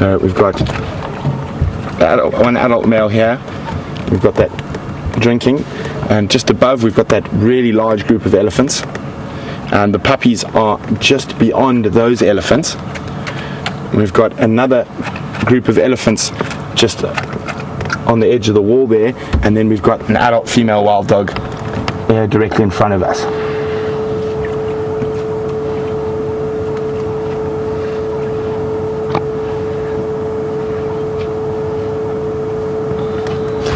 So we've got one adult male here. We've got that drinking, and just above we've got that really large group of elephants, and the puppies are just beyond those elephants. We've got another group of elephants just on the edge of the wall there, and then we've got an adult female wild dog there directly in front of us.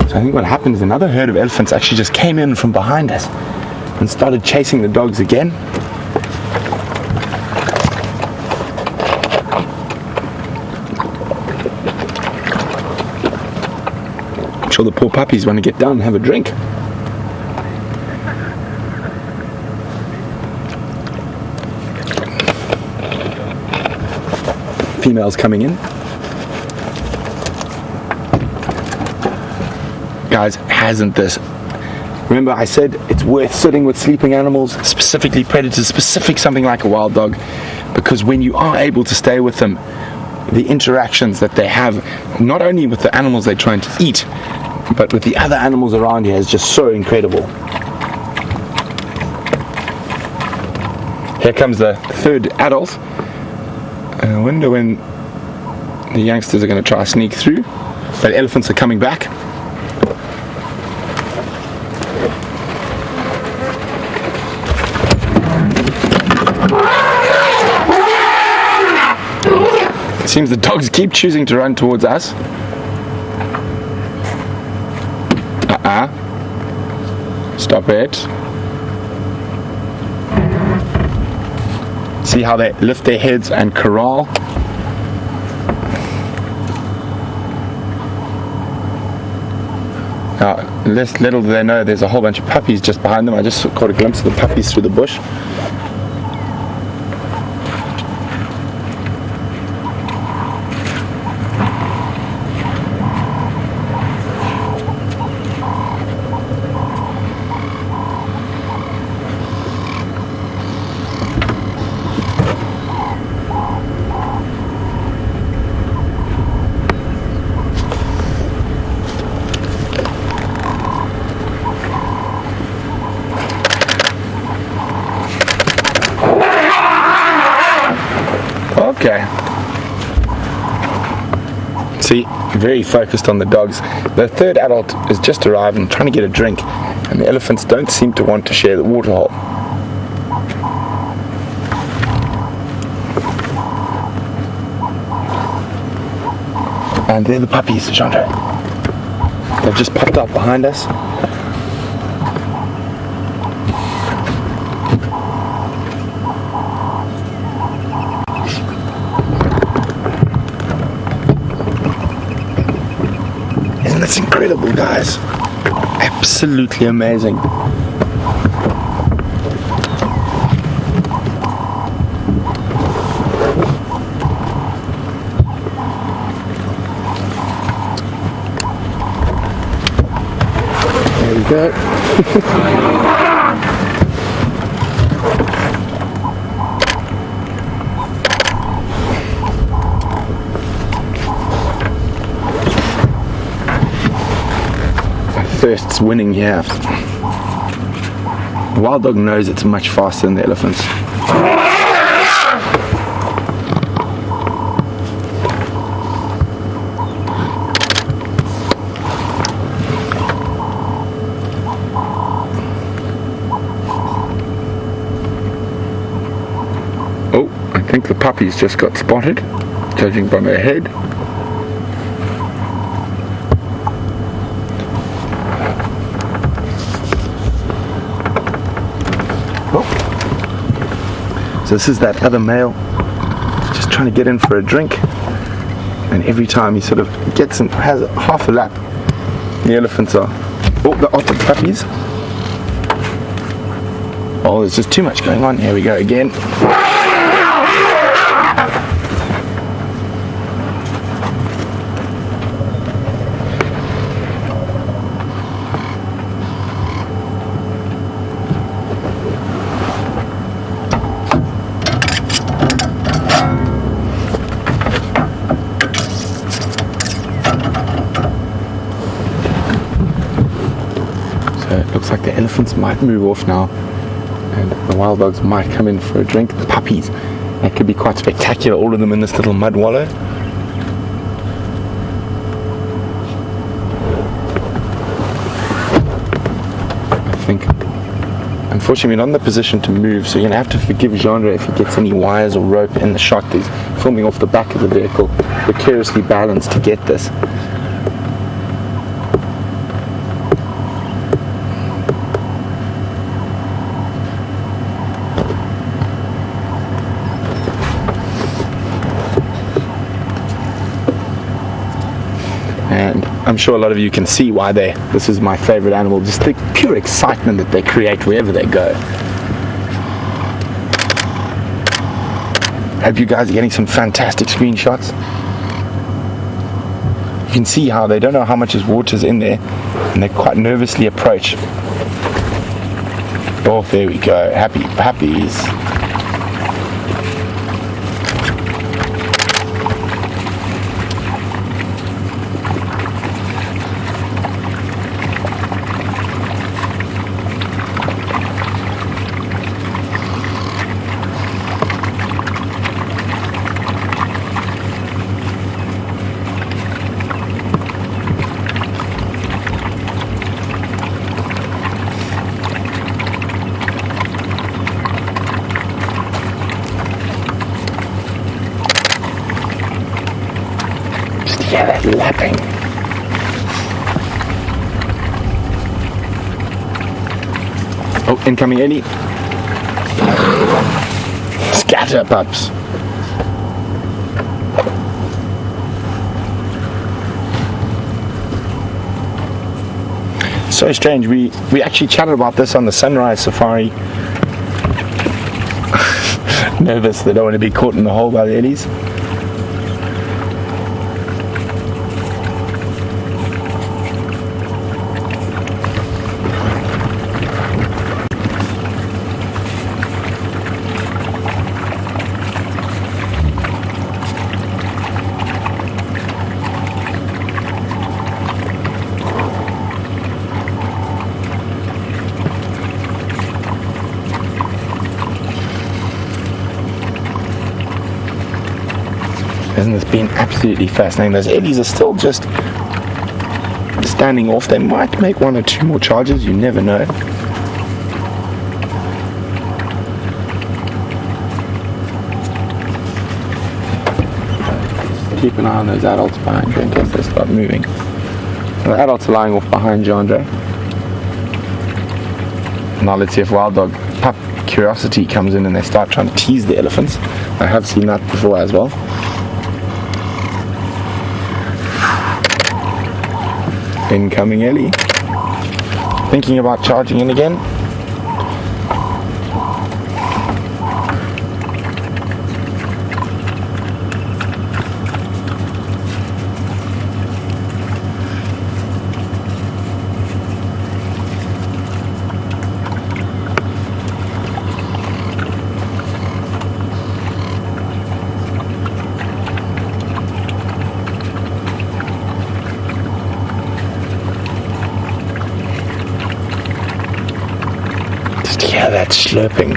So I think what happened is another herd of elephants actually just came in from behind us and started chasing the dogs again. I'm sure the poor puppies want to get down and have a drink. Females coming in. Guys, hasn't this, remember I said it's worth sitting with sleeping animals, specifically predators, specific something like a wild dog, because when you are able to stay with them, the interactions that they have, not only with the animals they're trying to eat, but with the other animals around here, is just so incredible. Here comes the third adult. I wonder when the youngsters are going to try to sneak through, but elephants are coming back. It seems the dogs keep choosing to run towards us. Stop it. See how they lift their heads and corral. Now, little do they know there's a whole bunch of puppies just behind them. I just caught a glimpse of the puppies through the bush. Okay. See, very focused on the dogs. The third adult has just arrived and trying to get a drink, and the elephants don't seem to want to share the water hole. And they're the puppies, Chandra. They've just popped up behind us. That's incredible, guys. Absolutely amazing. There we go. Thirst's winning here. The wild dog knows it's much faster than the elephants. Oh, I think the puppies just got spotted, judging by their head. So this is that other male just trying to get in for a drink, and every time he sort of gets in, has half a lap, the elephants are, oh, the otter puppies. Oh, there's just too much going on. Here we go again. it looks like the elephants might move off now, and the wild dogs might come in for a drink. The puppies, that could be quite spectacular, all of them in this little mud wallow. I think, unfortunately, we're not in the position to move, so you're going to have to forgive Jeandre if he gets any wires or rope in the shot. He's filming off the back of the vehicle, precariously balanced to get this. And I'm sure a lot of you can see why this is my favorite animal, just the pure excitement that they create wherever they go. I hope you guys are getting some fantastic screenshots. You can see how they don't know how much water's in there, and they quite nervously approach. Oh, there we go. Happy puppies. Yeah, that lapping. Oh, incoming Ellie. Scatter pups. So strange. We actually chatted about this on the sunrise safari. Nervous, they don't want to be caught in the hole by the Ellies. Hasn't this been absolutely fascinating? Those Ellies are still just standing off. They might make one or two more charges, you never know. Keep an eye on those adults behind you in case they start moving. The adults are lying off behind Jeandre. Now let's see if Wild Dog Pup Curiosity comes in and they start trying to tease the elephants. I have seen that before as well. Incoming Ellie. Thinking about charging in again. Yeah, that's slurping.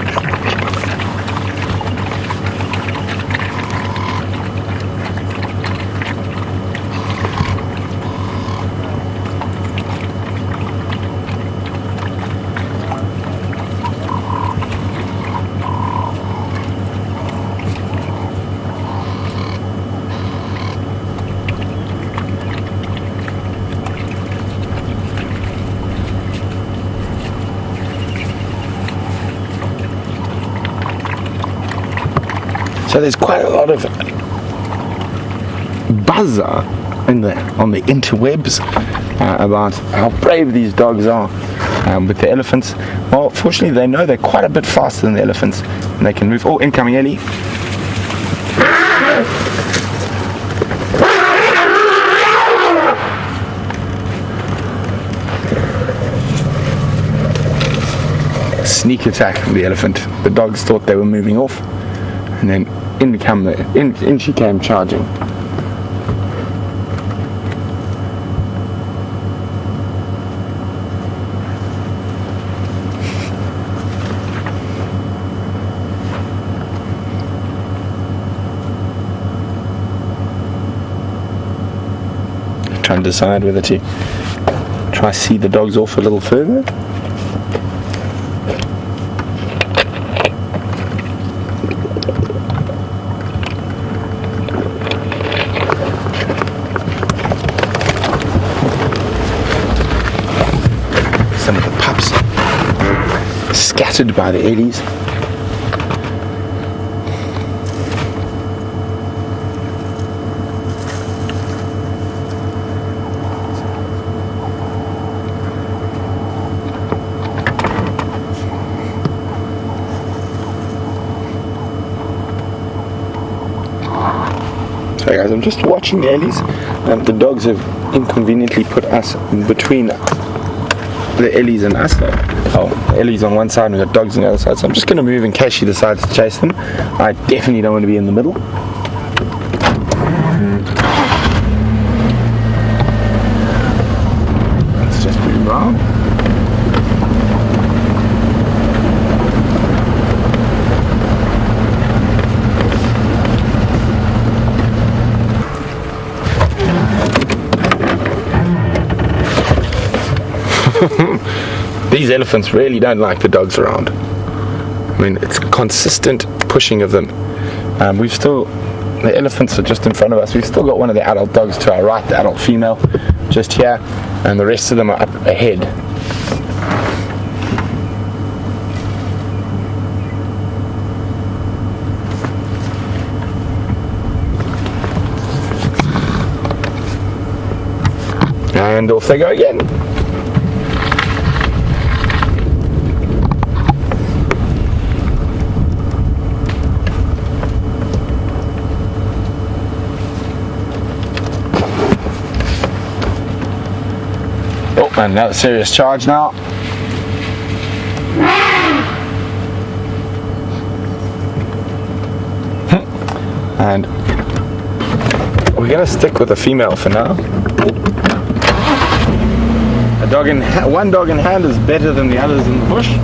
So there's quite a lot of buzz on the interwebs about how brave these dogs are with the elephants. Well, fortunately they know they're quite a bit faster than the elephants and they can move. Oh, incoming Ellie. Sneak attack from the elephant. The dogs thought they were moving off, and then in she came charging. trying to decide whether to try see the dogs off a little further. Some of the pups scattered by the ellies. So guys, I'm just watching the ellies, and the dogs have inconveniently put us in between the ellies and us. Oh, the ellies on one side and we've got dogs on the other side, so I'm just going to move in case she decides to chase them. I definitely don't want to be in the middle. Let's just move around. These elephants really don't like the dogs around. I mean, it's consistent pushing of them. The elephants are just in front of us. We've still got one of the adult dogs to our right, the adult female, just here, and the rest of them are up ahead. And off they go again. Oh, and another serious charge now. And we're going to stick with the female for now. One dog in hand is better than the others in the bush.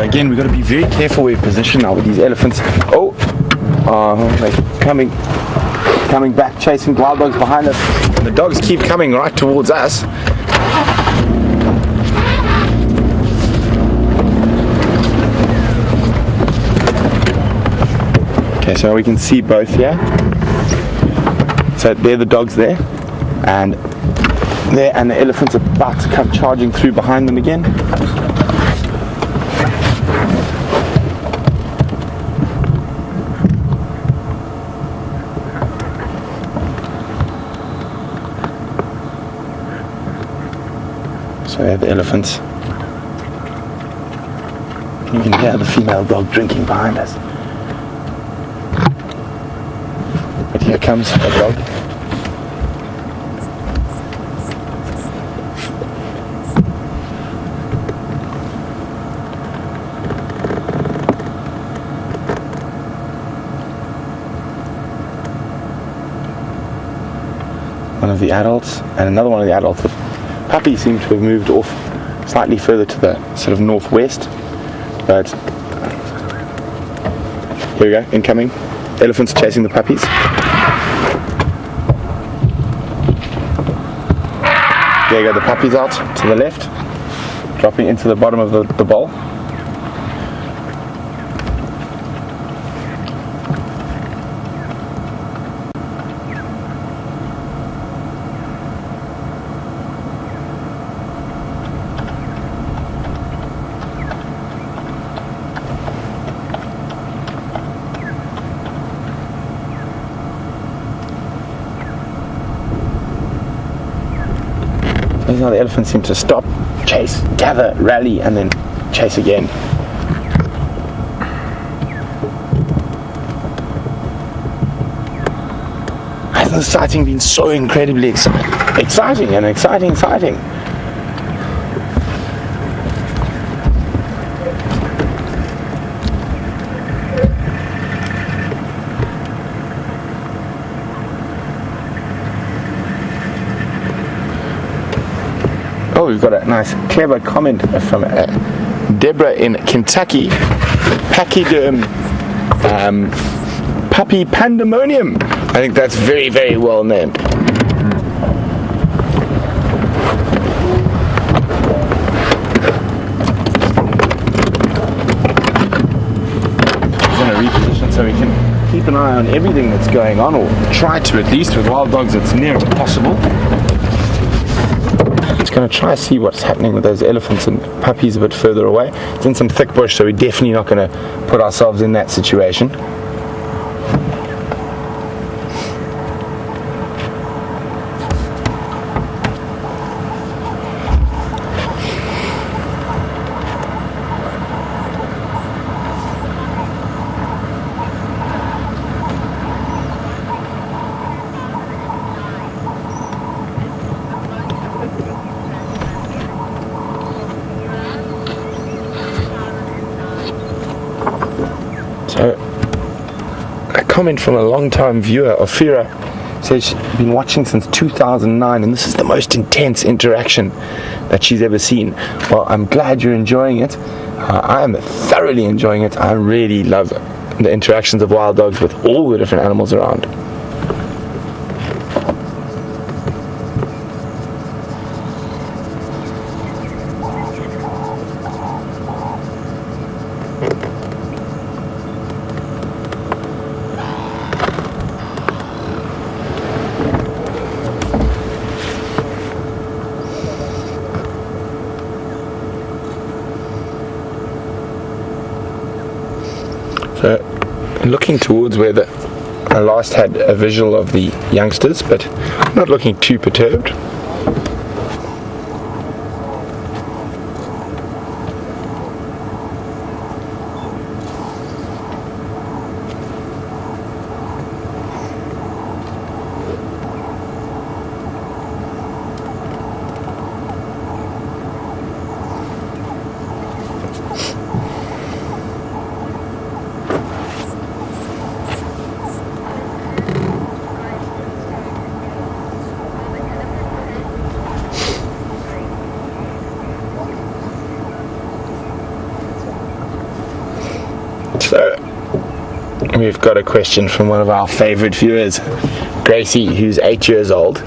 Again, we've got to be very careful where we position now with these elephants. They're coming back, chasing wild dogs behind us. And the dogs keep coming right towards us. Okay, so we can see both here. So they're the dogs there, and the elephants are about to come charging through behind them again. So we have the elephants. You can hear the female dog drinking behind us. But here comes the dog. One of the adults and another one of the adults. Puppies seem to have moved off slightly further to the sort of northwest, but here we go, incoming. Elephants chasing the puppies. There you go, the puppies out to the left, dropping into the bottom of the bowl. Now the elephants seem to stop, chase, gather, rally, and then chase again. has this sighting been so incredibly exciting? Oh, we've got a nice, clever comment from Deborah in Kentucky. Pachyderm puppy pandemonium. I think that's very, very well named. I'm going to reposition so we can keep an eye on everything that's going on, or try to, at least with wild dogs, it's near impossible. Going to try to see what's happening with those elephants and puppies a bit further away. It's in some thick bush, so we're definitely not going to put ourselves in that situation. A comment from a long-time viewer, Ophira, says she's been watching since 2009 and this is the most intense interaction that she's ever seen. Well, I'm glad you're enjoying it. I am thoroughly enjoying it. I really love the interactions of wild dogs with all the different animals around. So, looking towards where I last had a visual of the youngsters, but not looking too perturbed. So, we've got a question from one of our favorite viewers, Gracie, who's 8 years old.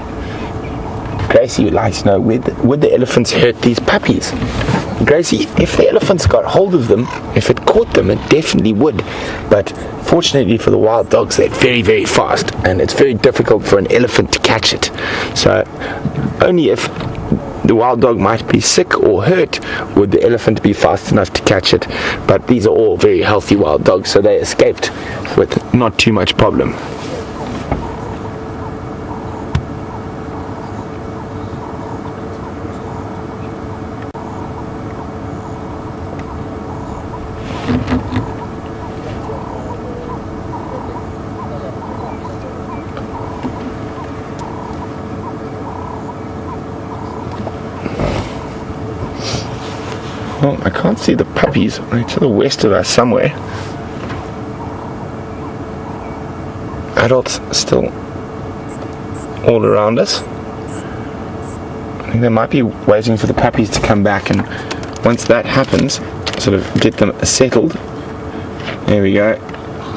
Gracie would like to know, would the elephants hurt these puppies? Gracie, if the elephants got hold of them, if it caught them, it definitely would. But fortunately for the wild dogs, they're very, very fast, and it's very difficult for an elephant to catch it. So, only if the wild dog might be sick or hurt would the elephant be fast enough to catch it. But these are all very healthy wild dogs, so they escaped with not too much problem. Well, I can't see the puppies. They're to the west of us somewhere. Adults still all around us. I think they might be waiting for the puppies to come back, and once that happens, sort of get them settled. There we go.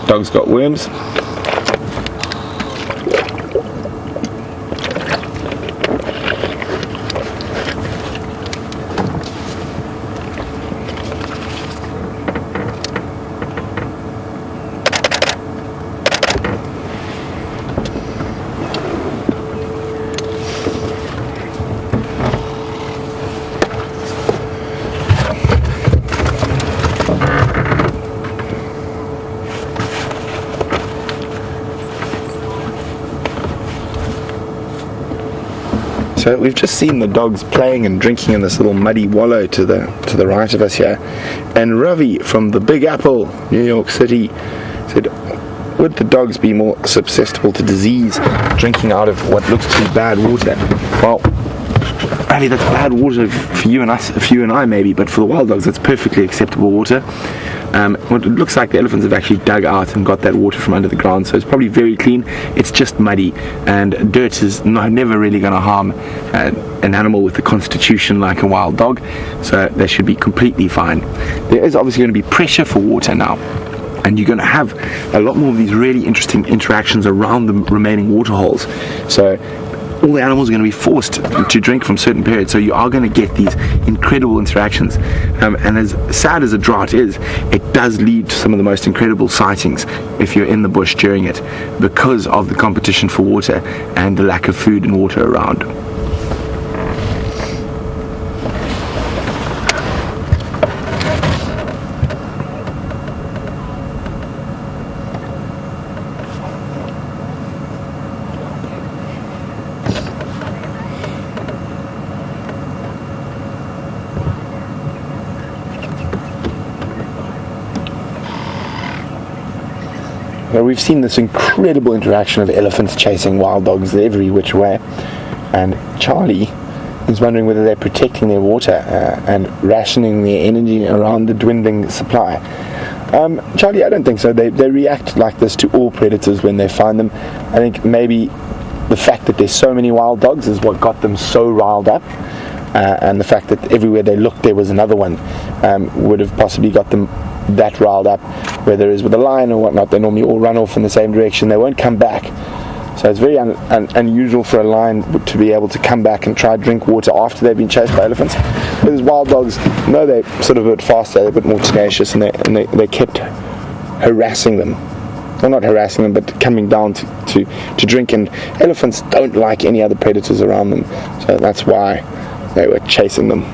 Dog's got worms. So we've just seen the dogs playing and drinking in this little muddy wallow to the right of us here, and Ravi from the Big Apple, New York City, said, would the dogs be more susceptible to disease drinking out of what looks to be bad water? Well, maybe that's bad water for you and us, for you and I maybe, but for the wild dogs, that's perfectly acceptable water. What it looks like the elephants have actually dug out and got that water from under the ground, so it's probably very clean. It's just muddy, and dirt is never really going to harm an animal with a constitution like a wild dog, so they should be completely fine. There is obviously going to be pressure for water now, and you're going to have a lot more of these really interesting interactions around the remaining water holes. So all the animals are going to be forced to drink from certain periods, so you are going to get these incredible interactions. And as sad as a drought is, it does lead to some of the most incredible sightings if you're in the bush during it, because of the competition for water and the lack of food and water around. Well, we've seen this incredible interaction of elephants chasing wild dogs every which way, and Charlie is wondering whether they're protecting their water and rationing their energy around the dwindling supply. Charlie, I don't think so. They react like this to all predators when they find them. I think maybe the fact that there's so many wild dogs is what got them so riled up, and the fact that everywhere they looked there was another one would have possibly got them that riled up. Whether it's with a lion or whatnot, they normally all run off in the same direction. They won't come back. So it's very unusual for a lion to be able to come back and try to drink water after they've been chased by elephants. Whereas wild dogs, no, they're sort of a bit faster, they're a bit more tenacious, and they kept harassing them. Well, not harassing them, but coming down to drink. And elephants don't like any other predators around them, so that's why they were chasing them.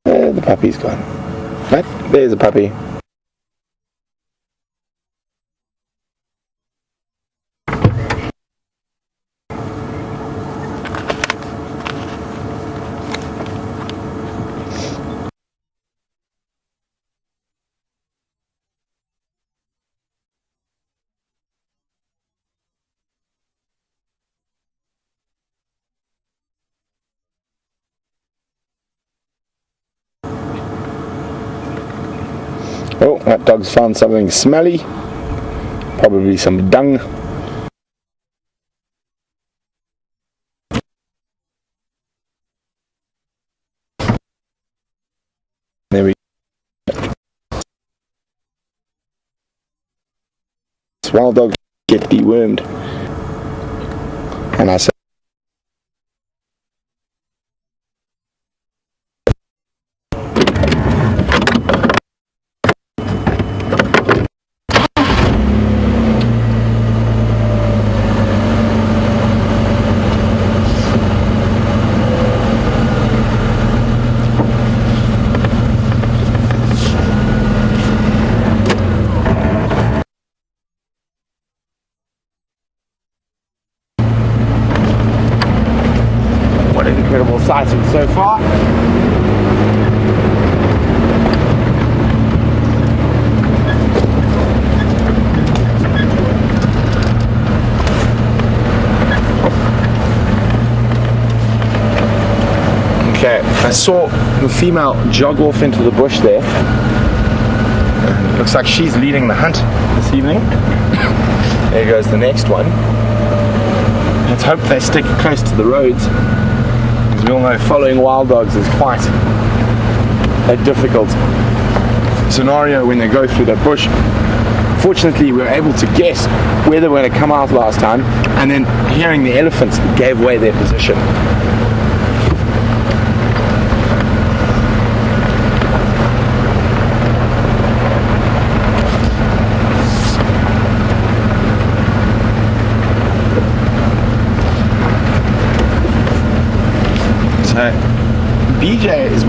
The puppy's gone. Right, there's a puppy. Oh, that dog's found something smelly. Probably some dung. There we go. Wild dogs get dewormed. And I said, incredible sighting so far. Okay, I saw the female jog off into the bush there. Looks like she's leading the hunt this evening. There goes the next one. Let's hope they stick close to the roads. As we all know, following wild dogs is quite a difficult scenario when they go through that bush. Fortunately, we were able to guess where they were going to come out last time, and then hearing the elephants gave away their position.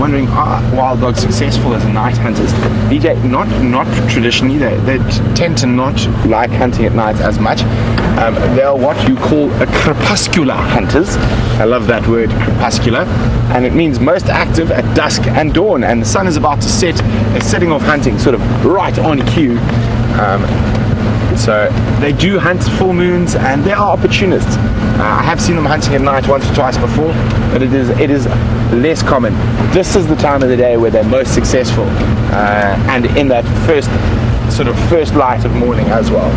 wondering, are wild dogs successful as night hunters? DJ, not traditionally. They tend to not like hunting at night as much. They are what you call a crepuscular hunters. I love that word, crepuscular, and it means most active at dusk and dawn, and the sun is about to set. They're setting off hunting sort of right on cue. So they do hunt full moons, and they are opportunists. I have seen them hunting at night once or twice before, but it is less common. This is the time of the day where they're most successful, and in that first light of morning as well.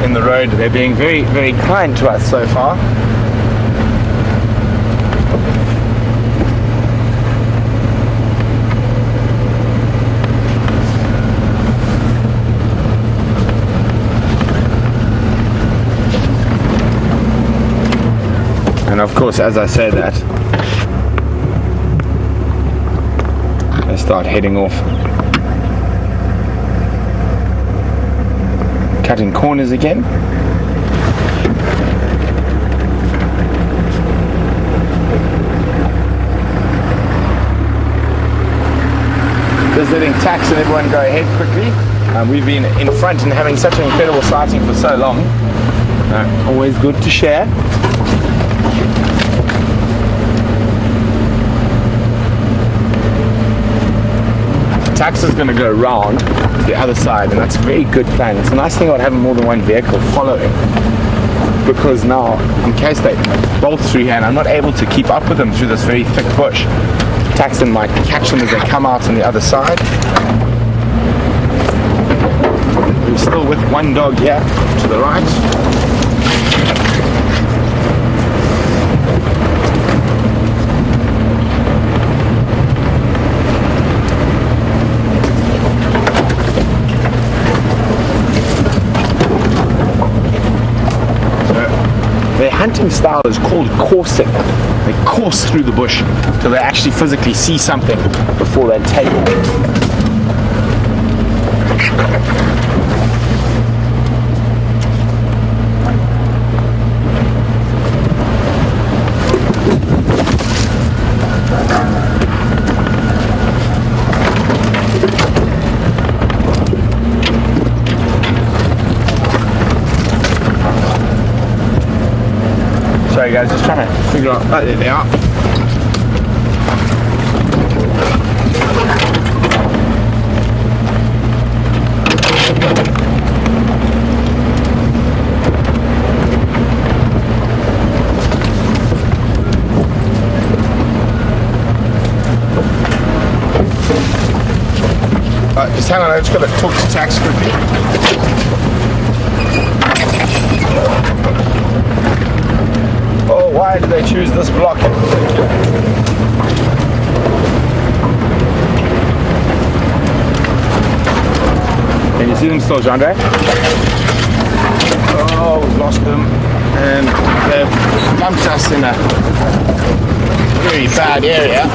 In the road, they're being very, very kind to us so far. And of course, as I say that, they start heading off, cutting corners again. Just letting Tax and everyone go ahead quickly. We've been in front and having such an incredible sighting for so long. Always good to share. Tax is going to go around the other side, and that's a very good plan. It's a nice thing about having more than one vehicle following, because now in case they bolt through here and I'm not able to keep up with them through this very thick bush, Taxton might catch them as they come out on the other side. We're still with one dog here to the right. Their hunting style is called coursing. They course through the bush till they actually physically see something before they take it. Sorry guys, just trying to figure out, oh, there they are. Just hang on, I just got to talk to Tax quickly. Oh, why did they choose this block in particular? Can you see them still, Jandre? Oh, we've lost them, and they've dumped us in a very bad area.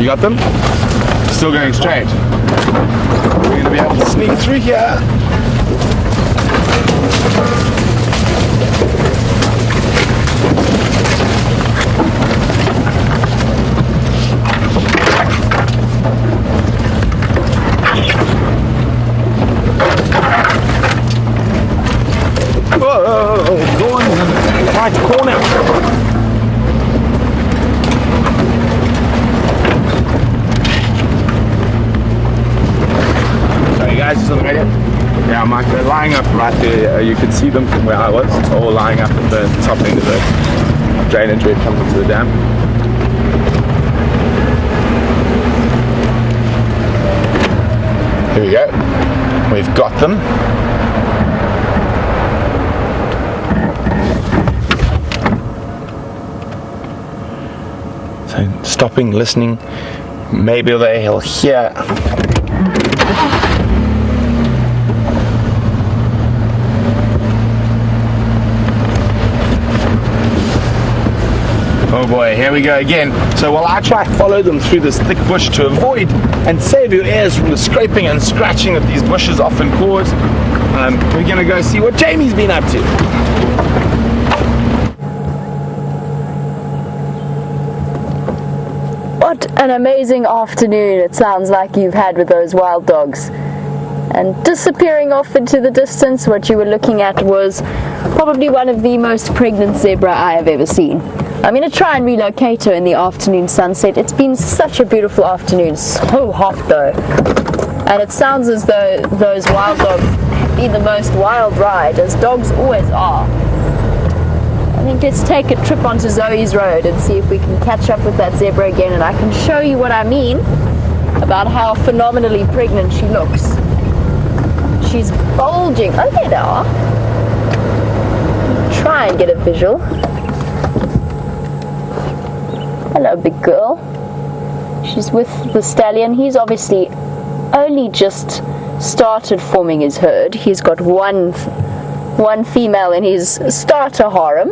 You got them? Still going straight. We're going to be able to sneak through here. Whoa, going in the right corner. Sorry guys, just on the radio. Yeah, Mike, they're lying up right there. You can see them from where I was. It's all lying up at the top end of the drainage where it comes into the dam. Here we go. We've got them. So stopping, listening. Maybe they'll hear. Oh boy, here we go again. So while I try to follow them through this thick bush to avoid and save your ears from the scraping and scratching that these bushes often cause, we're gonna go see what Jamie's been up to. What an amazing afternoon it sounds like you've had with those wild dogs. And disappearing off into the distance, what you were looking at was probably one of the most pregnant zebra I have ever seen. I'm going to try and relocate her in the afternoon sunset. It's been such a beautiful afternoon, so hot though. And it sounds as though those wild dogs have been the most wild ride, as dogs always are. I think let's take a trip onto Zoe's Road and see if we can catch up with that zebra again, and I can show you what I mean about how phenomenally pregnant she looks. She's bulging. Oh, there they are. Try and get a visual. Hello, big girl. She's with the stallion. He's obviously only just started forming his herd. He's got one female in his starter harem.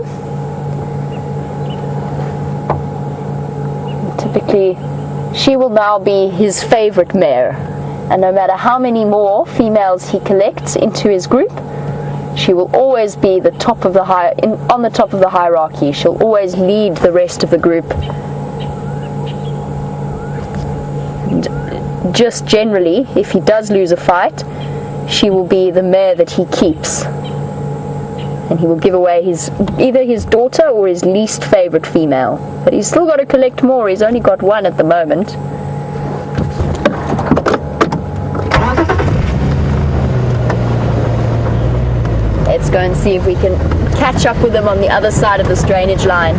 Typically, she will now be his favorite mare. And no matter how many more females he collects into his group, she will always be on the top of the hierarchy. She'll always lead the rest of the group. And just generally, if he does lose a fight, she will be the mare that he keeps. And he will give away either his daughter or his least favorite female. But he's still got to collect more. He's only got one at the moment. Let's go and see if we can catch up with them on the other side of this drainage line.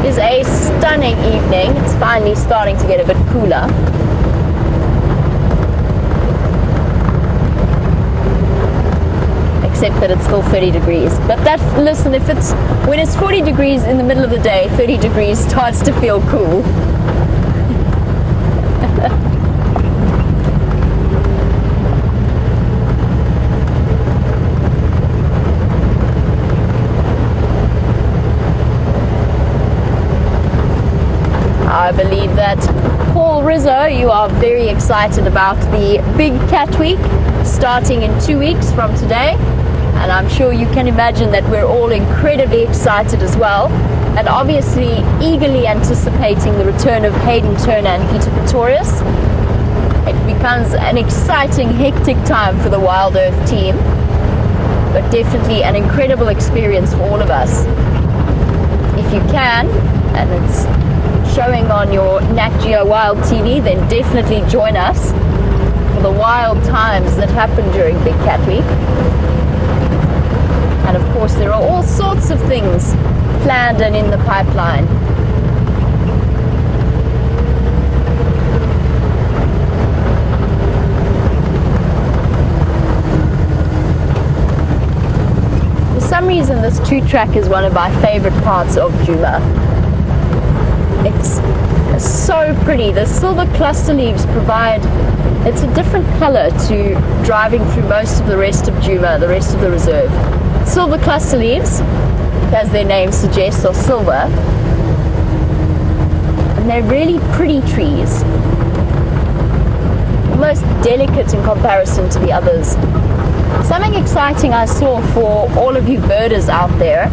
It is a stunning evening. It's finally starting to get a bit cooler. Except that it's still 30 degrees. But listen, when it's 40 degrees in the middle of the day, 30 degrees starts to feel cool. I believe that, Paul Rizzo, you are very excited about the Big Cat Week starting in 2 weeks from today, and I'm sure you can imagine that we're all incredibly excited as well, and obviously eagerly anticipating the return of Hayden Turner and Peter Pretorius. It becomes an exciting, hectic time for the Wild Earth team, but definitely an incredible experience for all of us. If you can, and it's showing on your Nat.Geo Wild TV, then definitely join us for the wild times that happen during Big Cat Week. And of course there are all sorts of things planned and in the pipeline. For some reason this tree track is one of my favorite parts of Djuma. It's so pretty. The silver cluster leaves it's a different color to driving through most of the rest of Djuma, the rest of the reserve. Silver cluster leaves, as their name suggests, are silver. And they're really pretty trees. Almost delicate in comparison to the others. Something exciting I saw for all of you birders out there,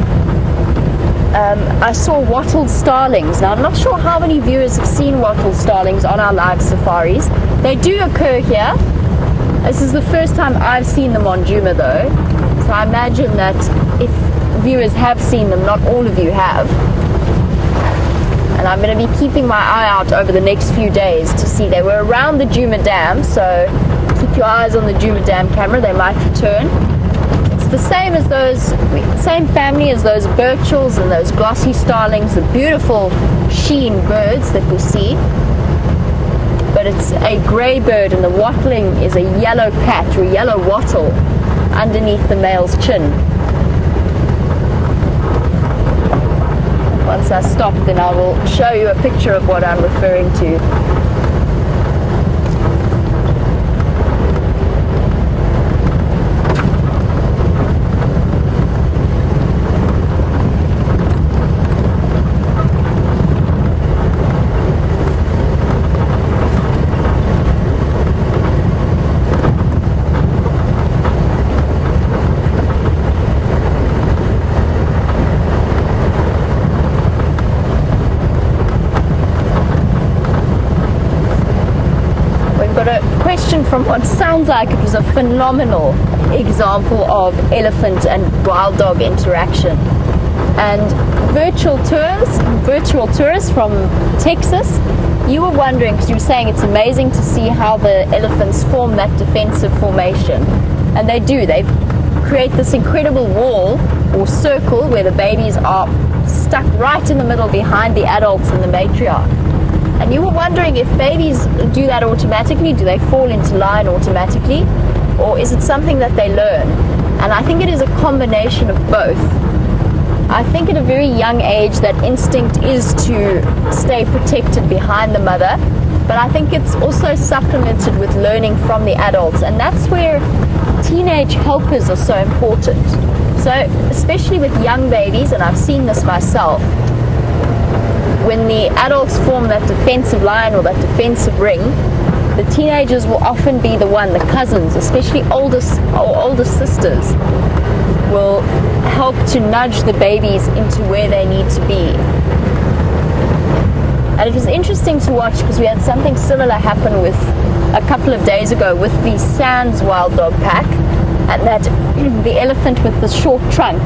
I saw wattled starlings. Now, I'm not sure how many viewers have seen wattled starlings on our live safaris. They do occur here. This is the first time I've seen them on Djuma though. So I imagine that if viewers have seen them, not all of you have. And I'm going to be keeping my eye out over the next few days to see. They were around the Djuma Dam, so keep your eyes on the Djuma Dam camera. They might return. The same family as those birchals and those glossy starlings, the beautiful sheen birds that we see. But it's a grey bird, and the wattling is a yellow patch or yellow wattle underneath the male's chin. Once I stop, then I will show you a picture of what I'm referring to. imagine from what sounds like it was a phenomenal example of elephant and wild dog interaction. And virtual tourists from Texas, you were wondering, because you were saying it's amazing to see how the elephants form that defensive formation. And they do. They create this incredible wall or circle where the babies are stuck right in the middle behind the adults and the matriarch. And you were wondering if babies do that automatically. Do they fall into line automatically? Or is it something that they learn? And I think it is a combination of both. I think at a very young age that instinct is to stay protected behind the mother, but I think it's also supplemented with learning from the adults, and that's where teenage helpers are so important. So especially with young babies, and I've seen this myself, when the adults form that defensive line or that defensive ring, the teenagers will often be the one, the cousins, especially older sisters, will help to nudge the babies into where they need to be. And it was interesting to watch because we had something similar happen with a couple of days ago with the Sands wild dog pack, and that the elephant with the short trunk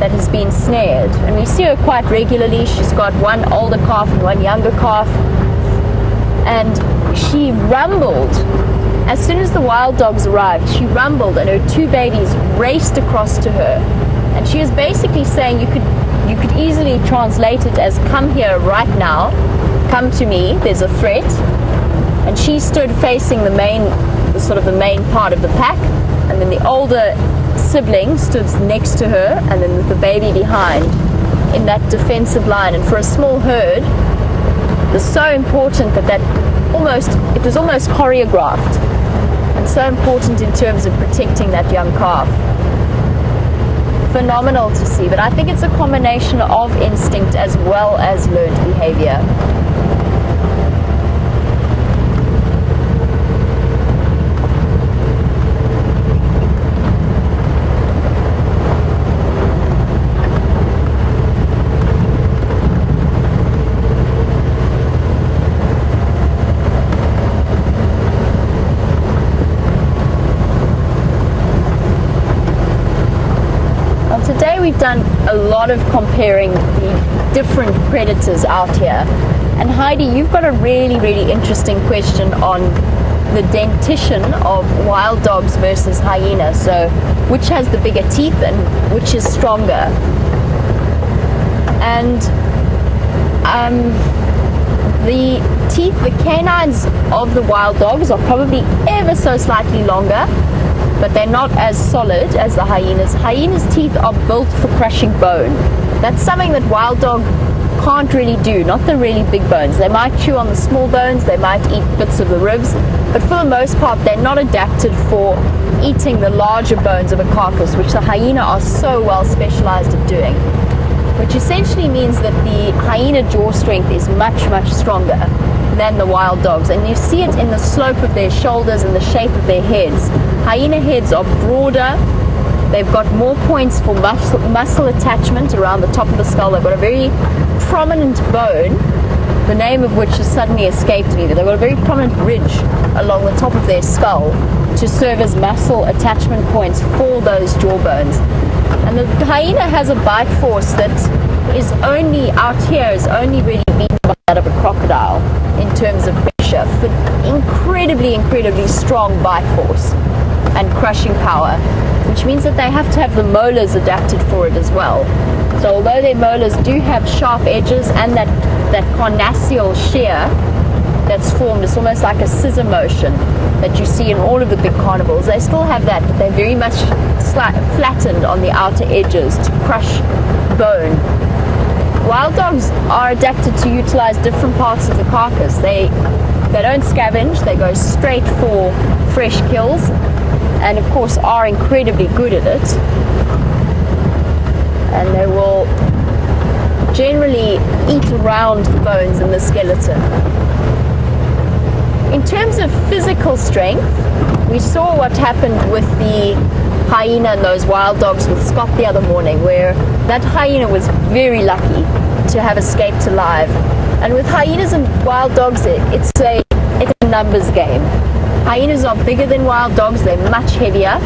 that has been snared. And we see her quite regularly. She's got one older calf and one younger calf, and she rumbled. As soon as the wild dogs arrived, she rumbled and her two babies raced across to her. And she was basically saying, you could easily translate it as, come here right now, come to me, there's a threat. And she stood facing the main part of the pack, and then the older sibling stood next to her, and then with the baby behind in that defensive line. And for a small herd, it's so important that it was almost choreographed, and so important in terms of protecting that young calf. Phenomenal to see, but I think it's a combination of instinct as well as learned behavior. Today we've done a lot of comparing the different predators out here. And Heidi, you've got a really, really interesting question on the dentition of wild dogs versus hyena. So which has the bigger teeth and which is stronger? And the teeth, the canines of the wild dogs are probably ever so slightly longer, but they're not as solid as the hyenas. Hyenas' teeth are built for crushing bone. That's something that wild dog can't really do, not the really big bones. They might chew on the small bones, they might eat bits of the ribs, but for the most part they're not adapted for eating the larger bones of a carcass, which the hyena are so well specialized at doing. Which essentially means that the hyena jaw strength is much, much stronger than the wild dogs. And you see it in the slope of their shoulders and the shape of their heads. Hyena heads are broader. They've got more points for muscle attachment around the top of the skull. They've got a very prominent bone, the name of which has suddenly escaped me, but they've got a very prominent ridge along the top of their skull to serve as muscle attachment points for those jaw bones. And the hyena has a bite force that is only really beaten by that of a crocodile in terms of pressure, for incredibly, incredibly strong bite force and crushing power, which means that they have to have the molars adapted for it as well. So although their molars do have sharp edges and that carnassial shear that's formed, it's almost like a scissor motion that you see in all of the big carnivores, they still have that, but they're very much flattened on the outer edges to crush bone. Wild dogs are adapted to utilize different parts of the carcass. They don't scavenge, they go straight for fresh kills, and of course are incredibly good at it. And they will generally eat around the bones in the skeleton. In terms of physical strength, we saw what happened with the hyena and those wild dogs with Scott the other morning, where that hyena was very lucky to have escaped alive. And with hyenas and wild dogs, it's a numbers game. Hyenas are bigger than wild dogs, they're much heavier,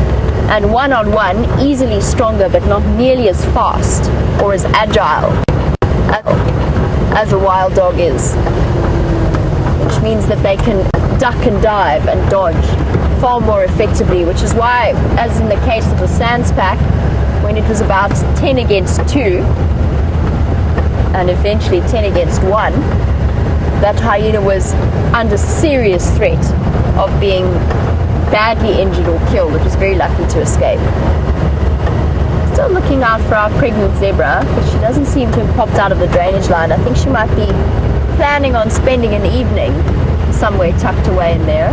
and one-on-one, easily stronger, but not nearly as fast or as agile as a wild dog is. Which means that they can duck and dive and dodge far more effectively, which is why, as in the case of the Sands pack, when it was about 10 against 2, and eventually 10 against 1, that hyena was under serious threat of being badly injured or killed. It was very lucky to escape. Still looking out for our pregnant zebra, but she doesn't seem to have popped out of the drainage line. I think she might be planning on spending an evening somewhere tucked away in there.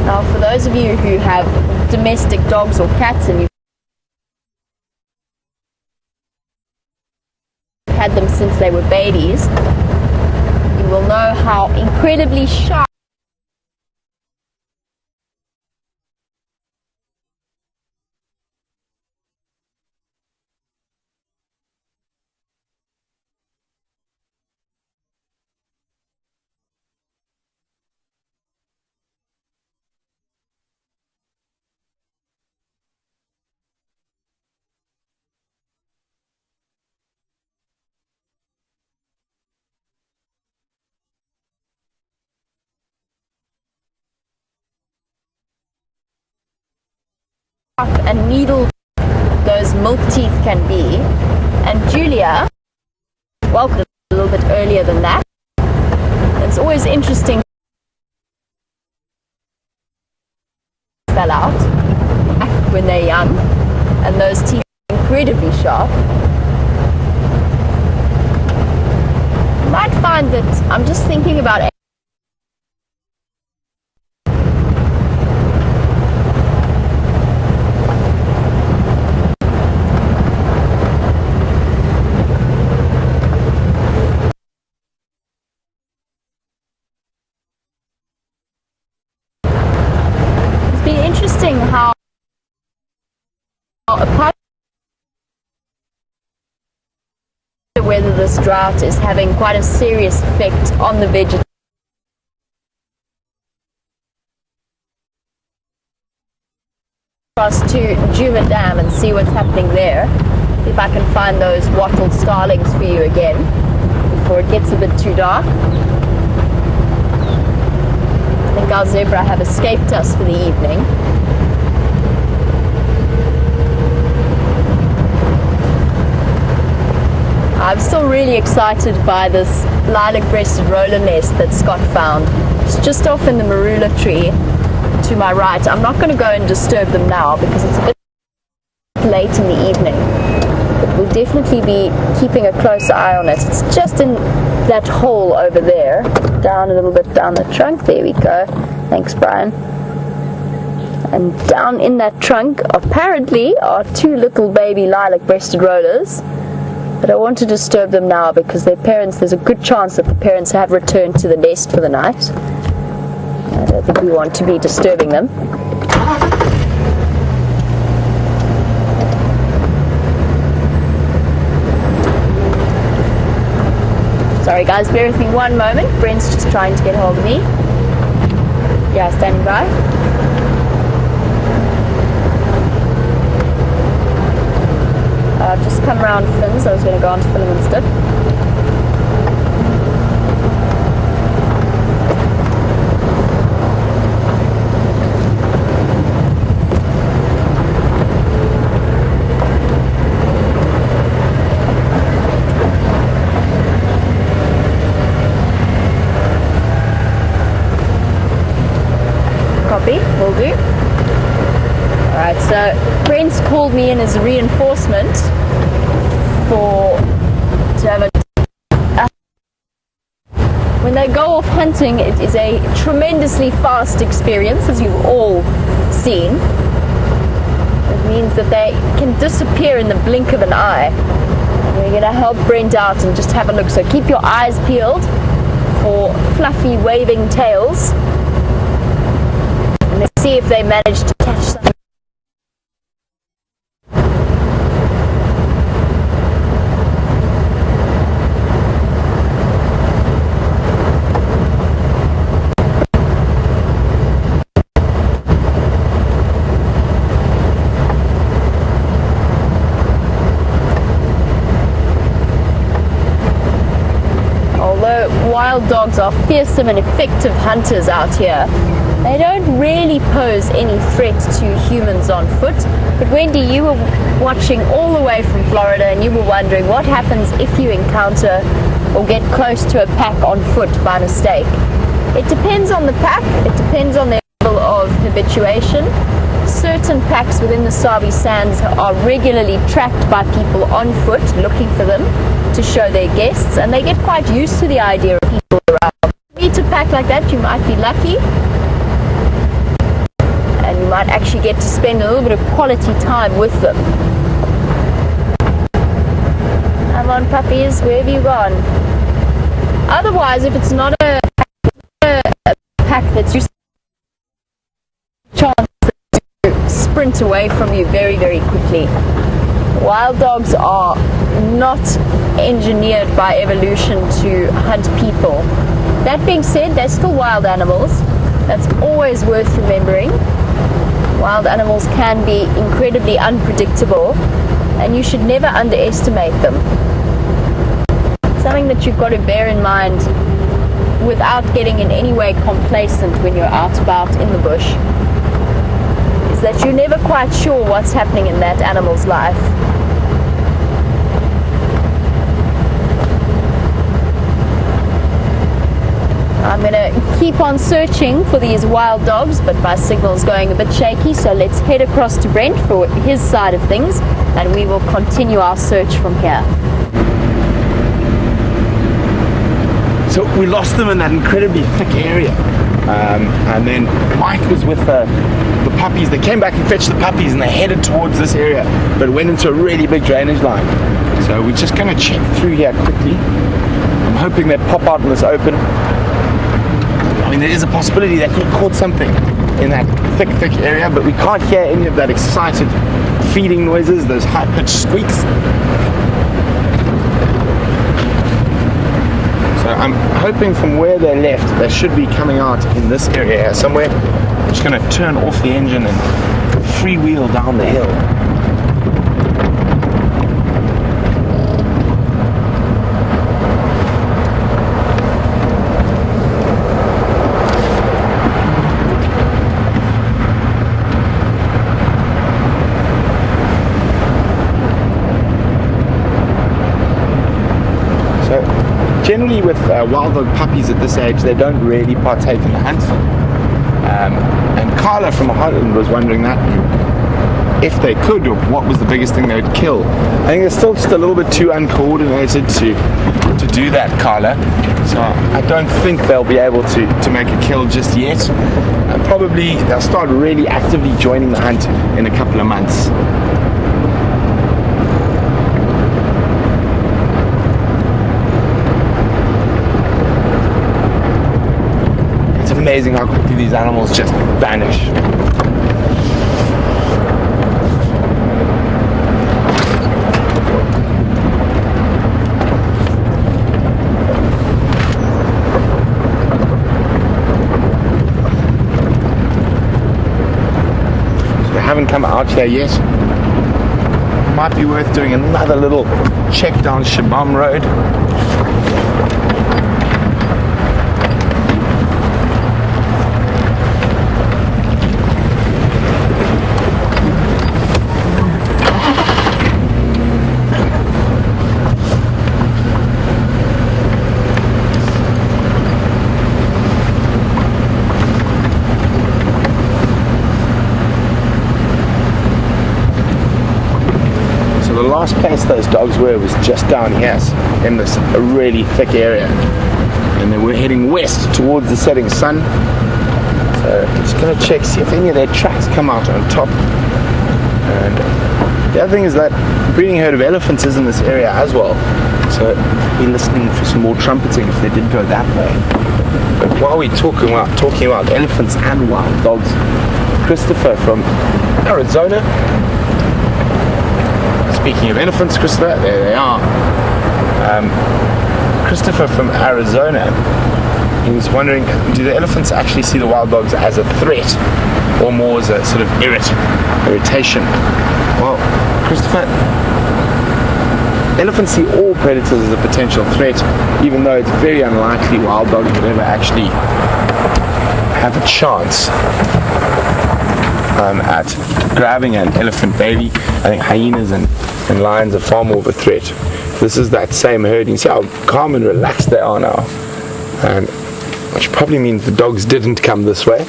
Now, for those of you who have domestic dogs or cats and you've had them since they were babies, you will know how incredibly sharp and needle those milk teeth can be. And Julia welcomed a little bit earlier than that. It's always interesting fell out when they're young, and those teeth are incredibly sharp. You might find that I'm just thinking about how apart from whether this drought is having quite a serious effect on the vegetation across to Djuma Dam and see what's happening there. See if I can find those wattled starlings for you again before it gets a bit too dark. I think our zebra have escaped us for the evening. I'm still really excited by this lilac-breasted roller nest that Scott found. It's just off in the marula tree to my right. I'm not going to go and disturb them now because it's a bit late in the evening. But we'll definitely be keeping a close eye on it. It's just in that hole over there, down a little bit down the trunk. There we go. Thanks, Brian. And down in that trunk apparently are two little baby lilac-breasted rollers. But I won't disturb them now because their parents, there's a good chance that the parents have returned to the nest for the night. I don't think we want to be disturbing them. Sorry guys, bear with me one moment. Brent's just trying to get hold of me. Yeah, standing by. I've just come around fins. I was going to go on to film instead. Copy, will do. Alright, so Brent's called me in as a reinforcement to have when they go off hunting, it is a tremendously fast experience, as you've all seen. It means that they can disappear in the blink of an eye. And we're going to help Brent out and just have a look. So keep your eyes peeled for fluffy waving tails. And let's see if they manage to catch something. Wild dogs are fearsome and effective hunters out here. They don't really pose any threat to humans on foot. But Wendy, you were watching all the way from Florida and you were wondering what happens if you encounter or get close to a pack on foot by mistake. It depends on the pack, it depends on their level of habituation. Certain packs within the Sabi Sands are regularly tracked by people on foot looking for them to show their guests, and they get quite used to the idea of people around. If you meet a pack like that, you might be lucky, and you might actually get to spend a little bit of quality time with them. Come on, puppies, where have you gone? Otherwise, if it's not a pack that's just a chance to sprint away from you very, very quickly. Wild dogs are not engineered by evolution to hunt people. That being said, they're still wild animals. That's always worth remembering. Wild animals can be incredibly unpredictable, and you should never underestimate them. Something that you've got to bear in mind without getting in any way complacent when you're out about in the bush is that you're never quite sure what's happening in that animal's life. I'm going to keep on searching for these wild dogs, but my signal's going a bit shaky, so let's head across to Brent for his side of things, and we will continue our search from here. So we lost them in that incredibly thick area, and then Mike was with the puppies. They came back and fetched the puppies, and they headed towards this area, but went into a really big drainage line. So we're just going to check through here quickly. I'm hoping they pop out in this open. I mean, there is a possibility they could have caught something in that thick area, but we can't hear any of that excited feeding noises, those high-pitched squeaks. So I'm hoping from where they left, they should be coming out in this area here somewhere. I'm just going to turn off the engine and freewheel down the hill. Generally with wild dog puppies at this age, they don't really partake in the hunt. And Carla from Holland was wondering that if they could, or what was the biggest thing they would kill. I think they're still just a little bit too uncoordinated to do that, Carla. So I don't think they'll be able to make a kill just yet. Probably they'll start really actively joining the hunt in a couple of months. Amazing how quickly these animals just vanish. So they haven't come out here yet. Might be worth doing another little check down Shabam Road. The last place those dogs were was just down here in this really thick area, and they were heading west towards the setting sun. So I'm just going to check, see if any of their tracks come out on top. And the other thing is that breeding herd of elephants is in this area as well, So be listening for some more trumpeting if they did go that way. But while we're talking about elephants and wild dogs, Christopher from Arizona. Speaking of elephants, Christopher, there they are. Christopher from Arizona, he was wondering, do the elephants actually see the wild dogs as a threat or more as a sort of irritation? Well, Christopher, elephants see all predators as a potential threat, even though it's very unlikely wild dogs would ever actually have a chance at grabbing an elephant baby. I think hyenas and lions are far more of a threat. This is that same herd. You see how calm and relaxed they are now, and which probably means the dogs didn't come this way.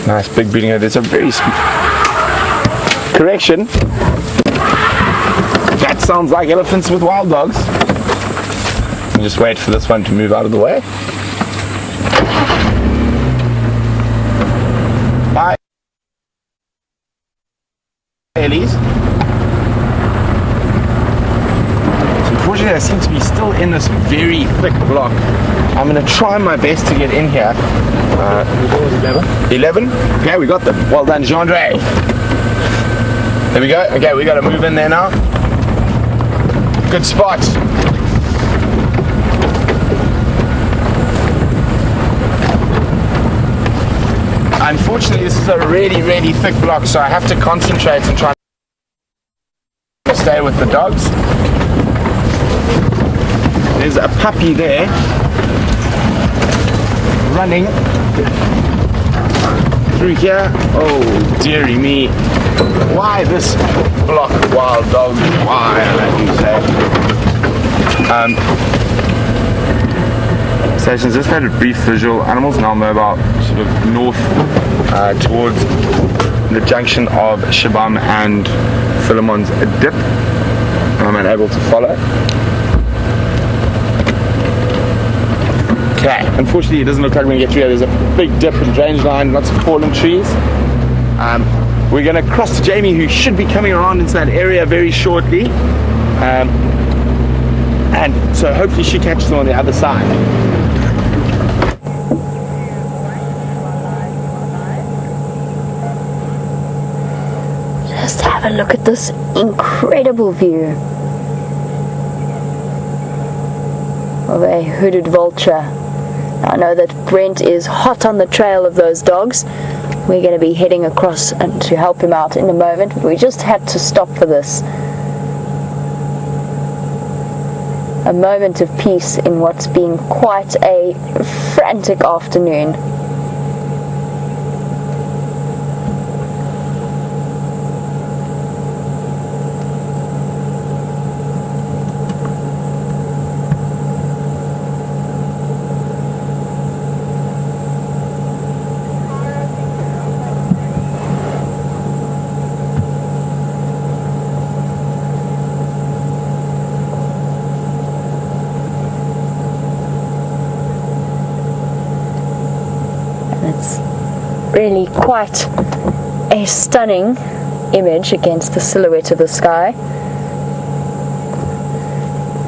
Nice big breeding herd. There's a very correction. That sounds like elephants with wild dogs. I'll just wait for this one to move out of the way. Bye, Ellies. So unfortunately, I seem to be still in this very thick block. I'm going to try my best to get in here. 11? Okay, we got them. Well done, Jean-Andre. There we go. Okay, we got to move in there now. Good spot. Unfortunately, this is a really, really thick block, so I have to concentrate and try to stay with the dogs. There's a puppy there running through here. Oh, dearie me. Why this block of wild dogs? Why, as you say. Stations just had a brief visual. Animals now mobile, sort of north towards the junction of Shabam and Philemon's dip. I'm unable to follow. Okay, unfortunately it doesn't look like we're going to get through here. There's a big dip and drainage line, lots of fallen trees. We're going to cross to Jamie, who should be coming around into that area very shortly. And so hopefully she catches them on the other side. Just have a look at this incredible view of a hooded vulture. I know that Brent is hot on the trail of those dogs. We're going to be heading across and to help him out in a moment. We just had to stop for this. A moment of peace in what's been quite a frantic afternoon. Really quite a stunning image against the silhouette of the sky,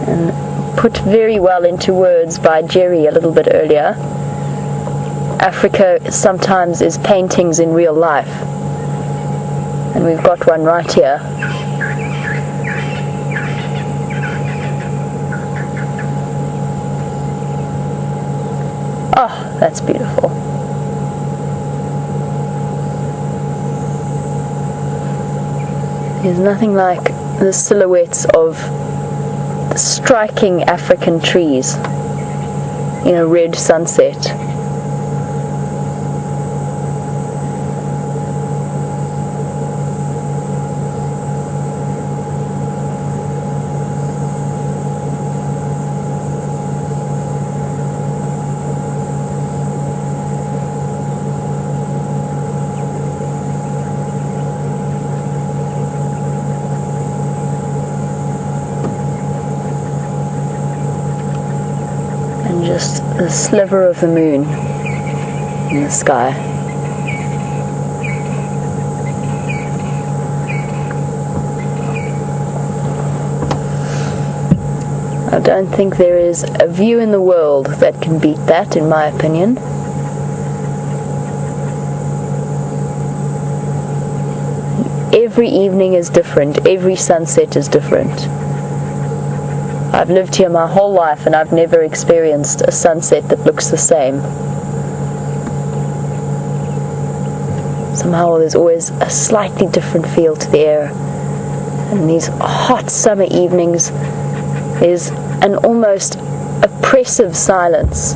and put very well into words by Jerry a little bit earlier. Africa sometimes is paintings in real life, and we've got one right here. Oh, that's beautiful. There's nothing like the silhouettes of striking African trees in a red sunset. Just the sliver of the moon in the sky. I don't think there is a view in the world that can beat that, in my opinion. Every evening is different, every sunset is different. I've lived here my whole life and I've never experienced a sunset that looks the same. Somehow there's always a slightly different feel to the air. And these hot summer evenings, there's an almost oppressive silence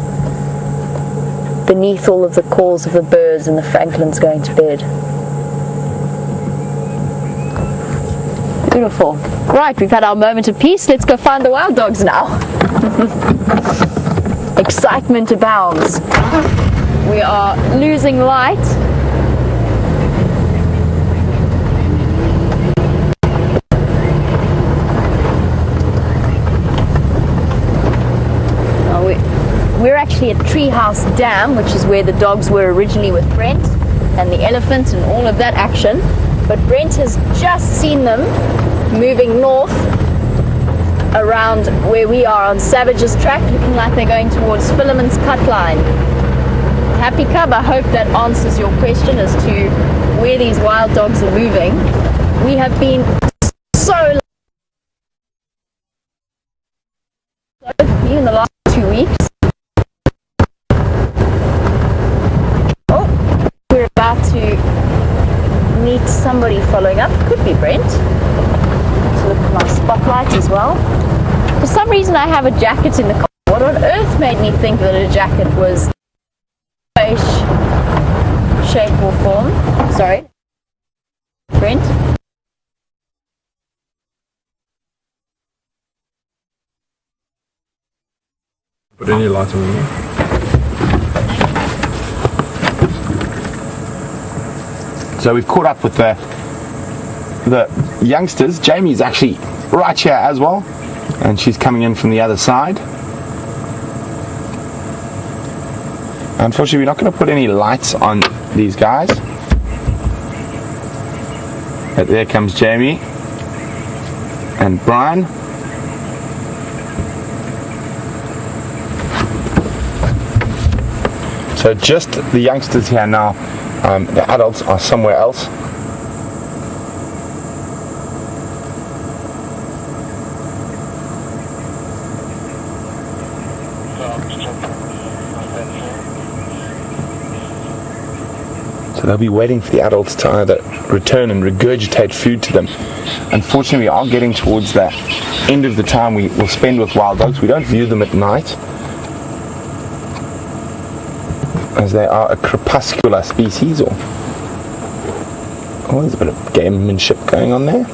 beneath all of the calls of the birds and the francolins going to bed. Beautiful. Right, we've had our moment of peace. Let's go find the wild dogs now. Excitement abounds. We are losing light. We're actually at Treehouse Dam, which is where the dogs were originally with Brent and the elephant and all of that action. But Brent has just seen them moving north around where we are on Savage's track, looking like they're going towards Philemon's cut line. Happy Cub, I hope that answers your question as to where these wild dogs are moving. We have been so in the last 2 weeks. We're about to meet somebody following up. Could be Brent. Let's look at my spotlight as well. For some reason I have a jacket in the car. What on earth made me think that a jacket was shape or form? Sorry. Brent? Put any light on there. So we've caught up with the youngsters. Jamie's actually right here as well, and she's coming in from the other side. Unfortunately, we're not going to put any lights on these guys. But there comes Jamie and Brian. So just the youngsters here now. The adults are somewhere else. So they'll be waiting for the adults to either return and regurgitate food to them. Unfortunately, we are getting towards the end of the time we will spend with wild dogs. We don't view them at night, as they are a crepuscular species, or there's a bit of gamemanship going on there.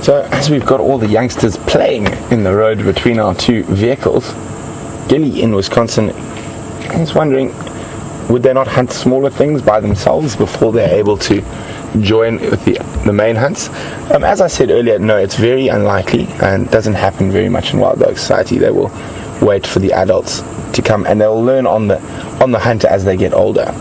So as we've got all the youngsters playing in the road between our two vehicles, Gilly in Wisconsin is wondering, would they not hunt smaller things by themselves before they're able to join with the main hunts? As I said earlier, no, it's very unlikely and doesn't happen very much in Wild Dog Society. They will wait for the adults to come, and they'll learn on the hunt as they get older.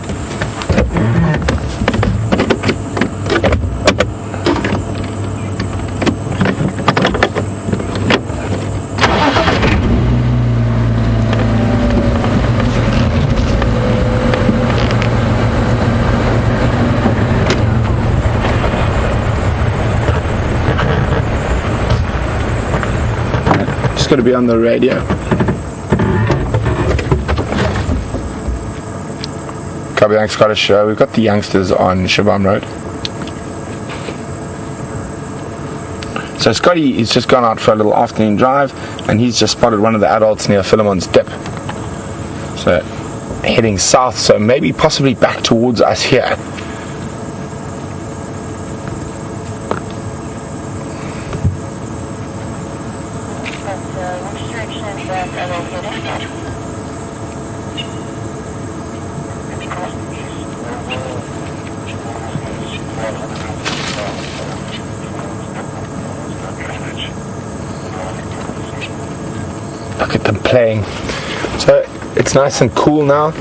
Got to be on the radio. Cubby Young Scottish Show. We've got the youngsters on Shabam Road. So Scotty, he's just gone out for a little afternoon drive, and he's just spotted one of the adults near Philemon's Dip. So heading south, so maybe possibly back towards us here. Look at them playing. So it's nice and cool now.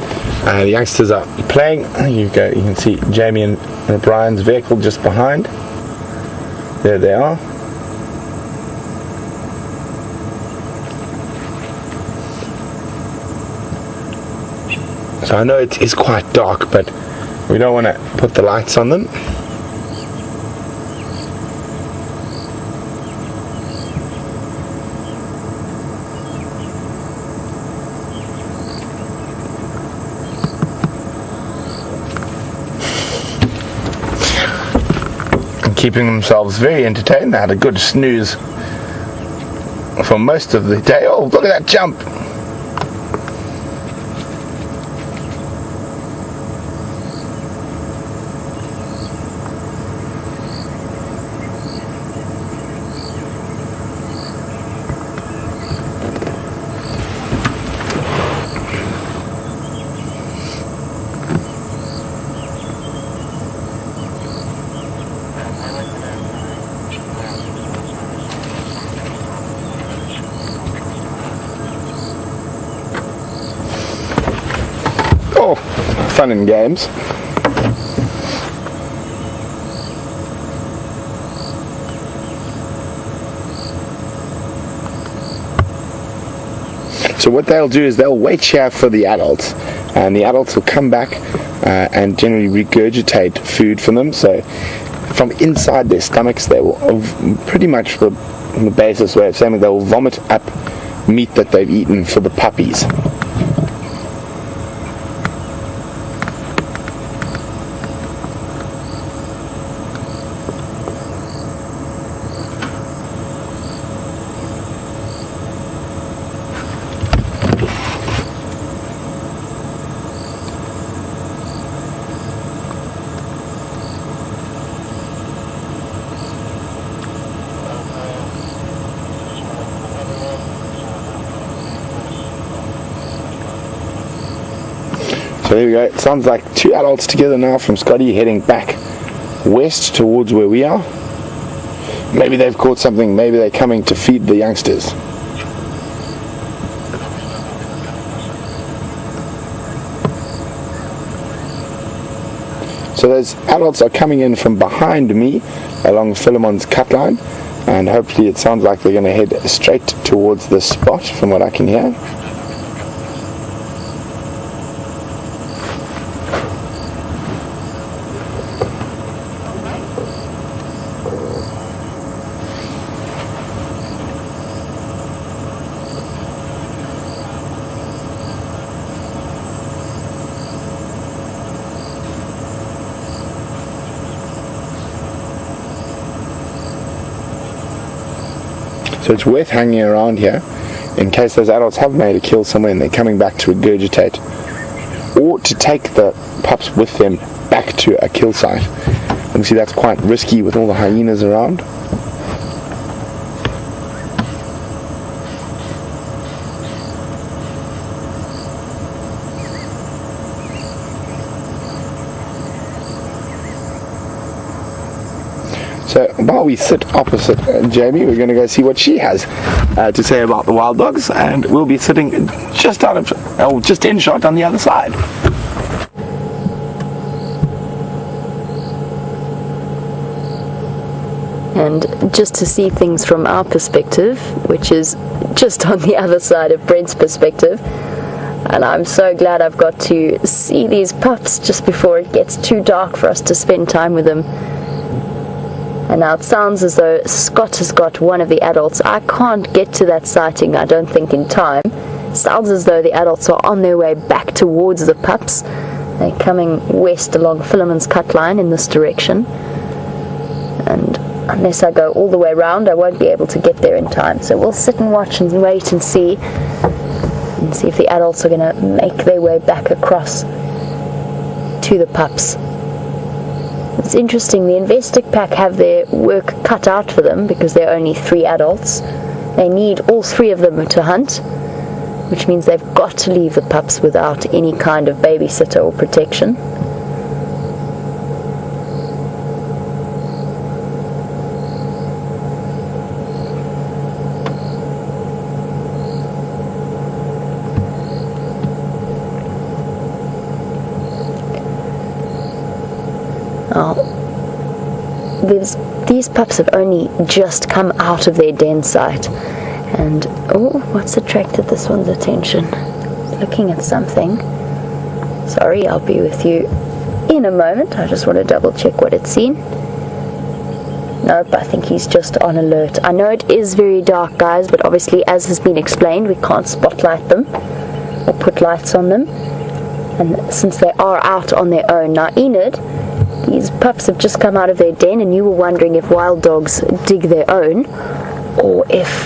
The youngsters are playing. There you go. You can see Jamie and Brian's vehicle just behind. There they are. So I know it is quite dark, but we don't want to put the lights on them. Keeping themselves very entertained. They had a good snooze for most of the day. Oh, look at that jump! Oh, fun and games. So what they'll do is they'll wait here for the adults, and the adults will come back and generally regurgitate food for them. So from inside their stomachs, they will pretty much, on the basis way of saying it, they will vomit up meat that they've eaten for the puppies. So there we go. It sounds like two adults together now from Scotty heading back west towards where we are. Maybe they've caught something. Maybe they're coming to feed the youngsters. So those adults are coming in from behind me along Philemon's cut line, and hopefully it sounds like they're going to head straight towards this spot from what I can hear. So it's worth hanging around here in case those adults have made a kill somewhere and they're coming back to regurgitate, or to take the pups with them back to a kill site. Obviously that's quite risky with all the hyenas around. So while we sit opposite Jamie, we're going to go see what she has to say about the wild dogs, and we'll be sitting just in shot on the other side. And just to see things from our perspective, which is just on the other side of Brent's perspective, and I'm so glad I've got to see these pups just before it gets too dark for us to spend time with them. And now it sounds as though Scott has got one of the adults. I can't get to that sighting, I don't think, in time. It sounds as though the adults are on their way back towards the pups. They're coming west along Philemon's cut line in this direction. And unless I go all the way around, I won't be able to get there in time. So we'll sit and watch and wait and see. and see if the adults are going to make their way back across to the pups. It's interesting, the Investec pack have their work cut out for them because there are only 3 adults. They need all 3 of them to hunt, which means they've got to leave the pups without any kind of babysitter or protection. These pups have only just come out of their den site, and oh, what's attracted this one's attention? Looking at something. Sorry, I'll be with you in a moment. I just want to double check what it's seen. Nope, I think he's just on alert. I know it is very dark, guys, but obviously, as has been explained, we can't spotlight them or put lights on them, and since they are out on their own. Now, Enid, these pups have just come out of their den, and you were wondering if wild dogs dig their own or if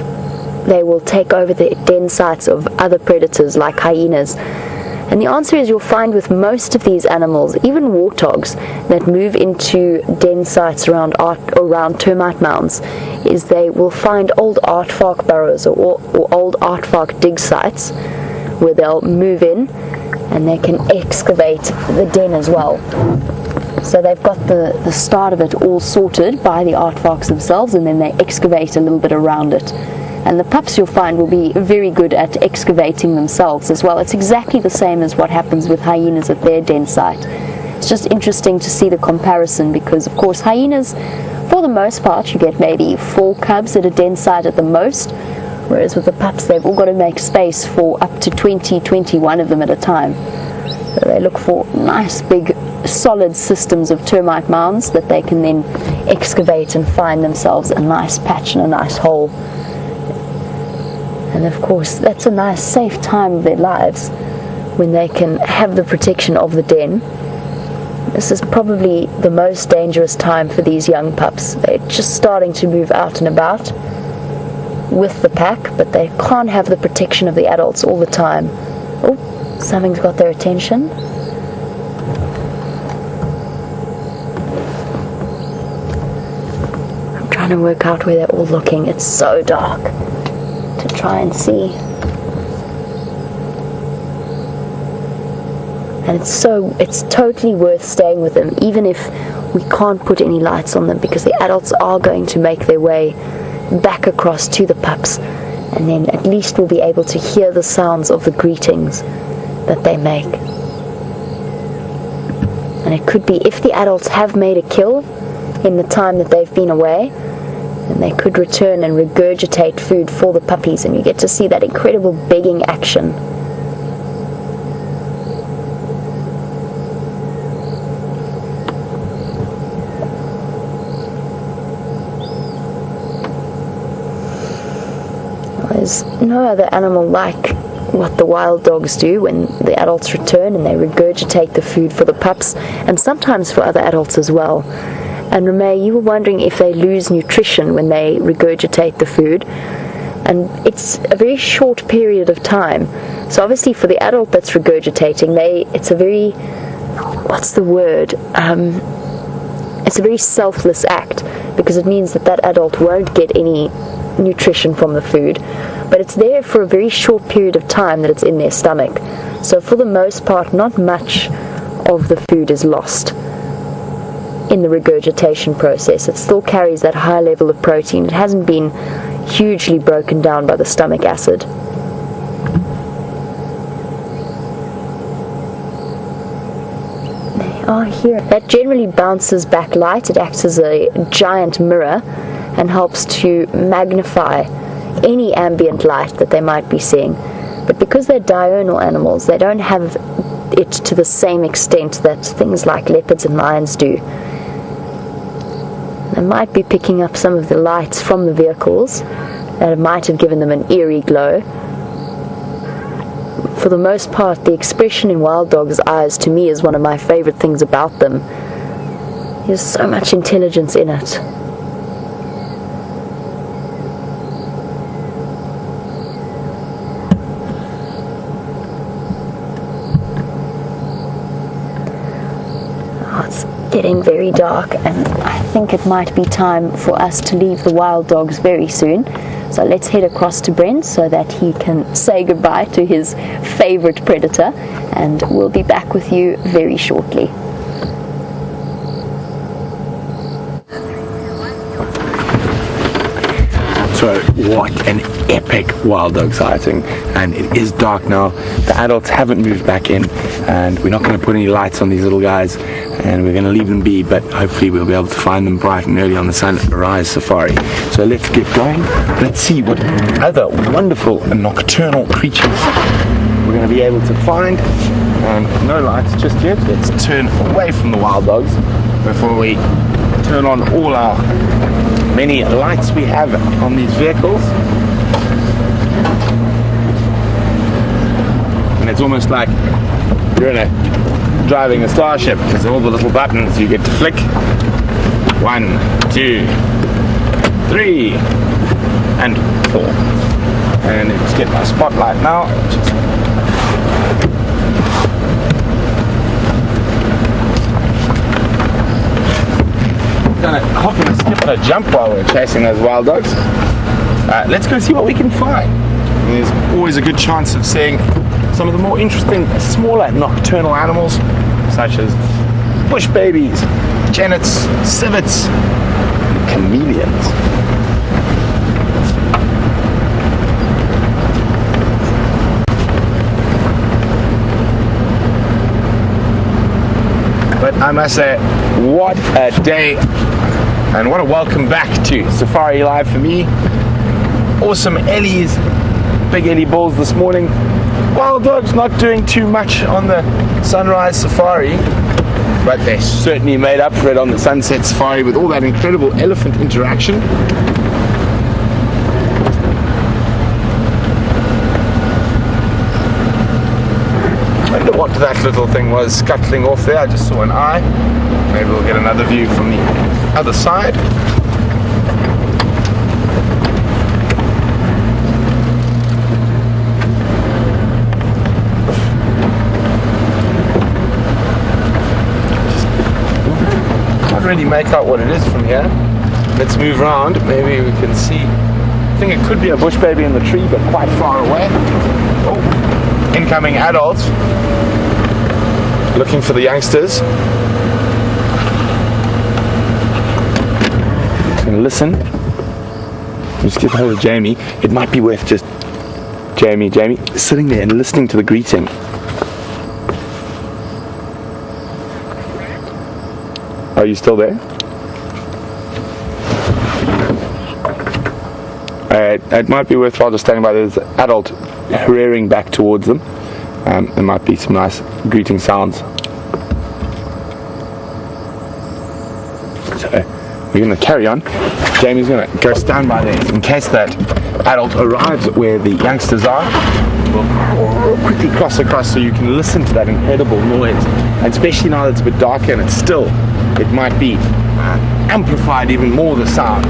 they will take over the den sites of other predators like hyenas. And the answer is you'll find with most of these animals, even warthogs that move into den sites around termite mounds, is they will find old aardvark burrows or old aardvark dig sites where they'll move in and they can excavate the den as well. So they've got the start of it all sorted by the aardvarks themselves, and then they excavate a little bit around it. And the pups, you'll find, will be very good at excavating themselves as well. It's exactly the same as what happens with hyenas at their den site. It's just interesting to see the comparison because, of course, hyenas, for the most part, you get maybe 4 cubs at a den site at the most, whereas with the pups, they've all got to make space for up to 20, 21 of them at a time. So they look for nice big solid systems of termite mounds that they can then excavate and find themselves a nice patch and a nice hole. And of course that's a nice safe time of their lives when they can have the protection of the den. This is probably the most dangerous time for these young pups. They're just starting to move out and about with the pack, but they can't have the protection of the adults all the time. Oh, something's got their attention. Trying to work out where they're all looking. It's so dark to try and see, and it's totally worth staying with them even if we can't put any lights on them, because the adults are going to make their way back across to the pups, and then at least we'll be able to hear the sounds of the greetings that they make. And it could be if the adults have made a kill in the time that they've been away, and they could return and regurgitate food for the puppies, and you get to see that incredible begging action. There's no other animal like what the wild dogs do when the adults return and they regurgitate the food for the pups, and sometimes for other adults as well. And Ramey, you were wondering if they lose nutrition when they regurgitate the food, and it's a very short period of time. So obviously for the adult that's regurgitating, it's a very, what's the word? It's a very selfless act, because it means that adult won't get any nutrition from the food, but it's there for a very short period of time that it's in their stomach. So for the most part, not much of the food is lost in the regurgitation process. It still carries that high level of protein. It hasn't been hugely broken down by the stomach acid. They are here. That generally bounces back light. It acts as a giant mirror and helps to magnify any ambient light that they might be seeing. But because they're diurnal animals, they don't have it to the same extent that things like leopards and lions do. They might be picking up some of the lights from the vehicles that might have given them an eerie glow. For the most part, the expression in wild dogs' eyes to me is one of my favorite things about them. There's so much intelligence in it. getting very dark, and I think it might be time for us to leave the wild dogs very soon. So let's head across to Brent so that he can say goodbye to his favorite predator, and we'll be back with you very shortly. So what an epic wild dog sighting, and it is dark now. The adults haven't moved back in, and we're not going to put any lights on these little guys, and we're going to leave them be, but hopefully we'll be able to find them bright and early on the sunrise safari. So let's get going. Let's see what other wonderful nocturnal creatures we're going to be able to find. And no lights just yet. Let's turn away from the wild dogs before we turn on all our many lights we have on these vehicles. And it's almost like you're driving a starship, because all the little buttons you get to flick. 1, 2, 3, and 4. And let's get my spotlight now. Gonna hop and skip and a jump while we're chasing those wild dogs. Let's go see what we can find. And there's always a good chance of seeing some of the more interesting, smaller nocturnal animals, such as bush babies, genets, civets, and chameleons. But I must say, what a day, and what a welcome back to Safari Live for me. Awesome Ellies, big Ellie bulls this morning. Wild dogs not doing too much on the sunrise safari, but they certainly made up for it on the sunset safari with all that incredible elephant interaction. I wonder what that little thing was scuttling off there. I just saw an eye. Maybe we'll get another view from the other side. Can't really make out what it is from here. Let's move around. Maybe we can see. I think it could be a bush baby in the tree, but quite far away. Oh, incoming adults. Looking for the youngsters. Just gonna listen. Just get hold of Jamie. It might be worth just Jamie sitting there and listening to the greeting. Are you still there? It might be worthwhile just standing by. There's an adult rearing back towards them. There might be some nice greeting sounds. So we're going to carry on. Jamie's going to go stand by there in case that adult arrives where the youngsters are. We'll quickly cross across so you can listen to that incredible noise. And especially now that it's a bit darker and it's still, it might be amplified even more, the sound.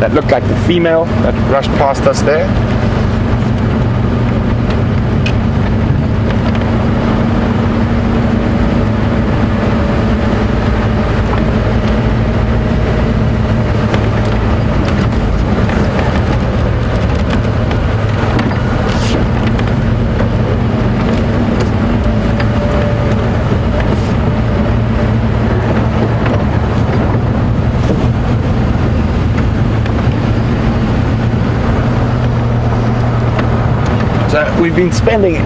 That looked like the female that rushed past us there.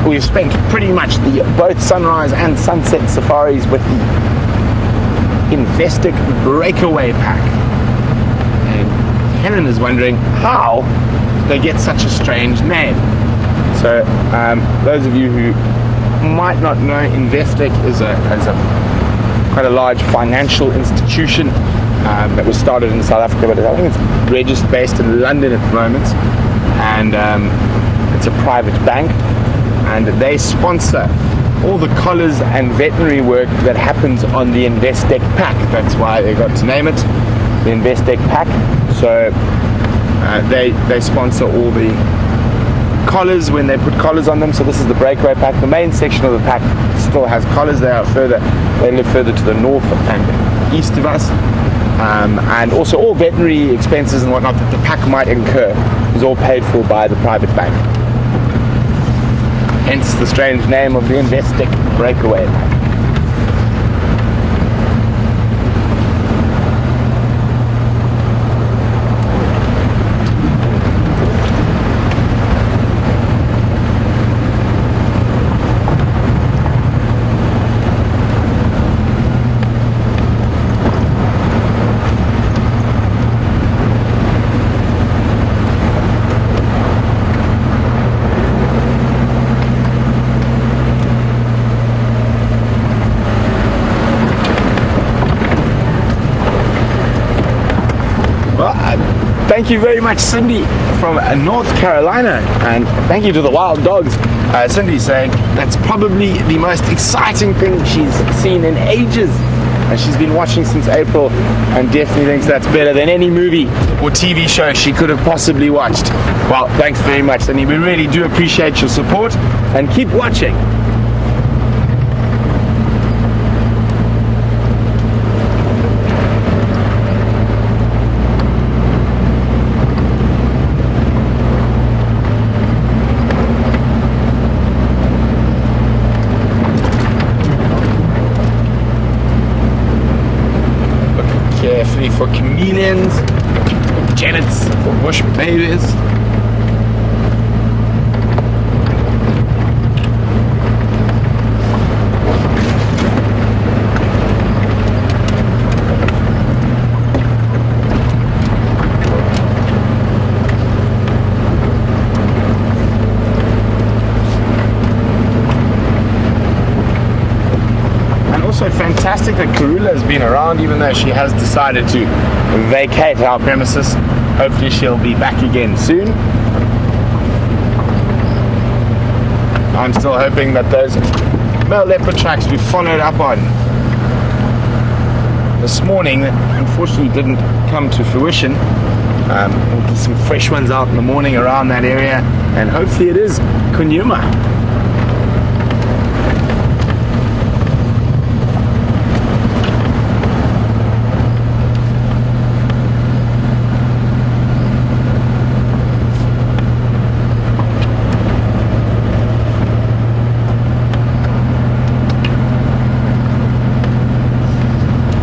We've spent pretty much both sunrise and sunset safaris with the Investic Breakaway Pack. And Helen is wondering how they get such a strange name. So those of you who might not know, Investic is quite a large financial institution that was started in South Africa, but I think it's registered based in London at the moment. And it's a private bank, and they sponsor all the collars and veterinary work that happens on the Investec Pack. That's why they got to name it the Investec Pack. So they sponsor all the collars when they put collars on them. So this is the breakaway pack. The main section of the pack still has collars. They live further to the north and east of us. And also all veterinary expenses and whatnot that the pack might incur is all paid for by the private bank. Hence the strange name of the Investec breakaway pack. Thank you very much, Cindy from North Carolina, and thank you to the Wild Dogs. Cindy saying that's probably the most exciting thing she's seen in ages, and she's been watching since April and definitely thinks that's better than any movie or TV show she could have possibly watched. Well, thanks very much, Cindy. We really do appreciate your support, and keep watching. Carefully for chameleons, janets for bush babies. Fantastic that Karula has been around, even though she has decided to vacate our premises. Hopefully she'll be back again soon. I'm still hoping that those male leopard tracks we followed up on this morning unfortunately didn't come to fruition. We'll get some fresh ones out in the morning around that area, and hopefully it is Djuma.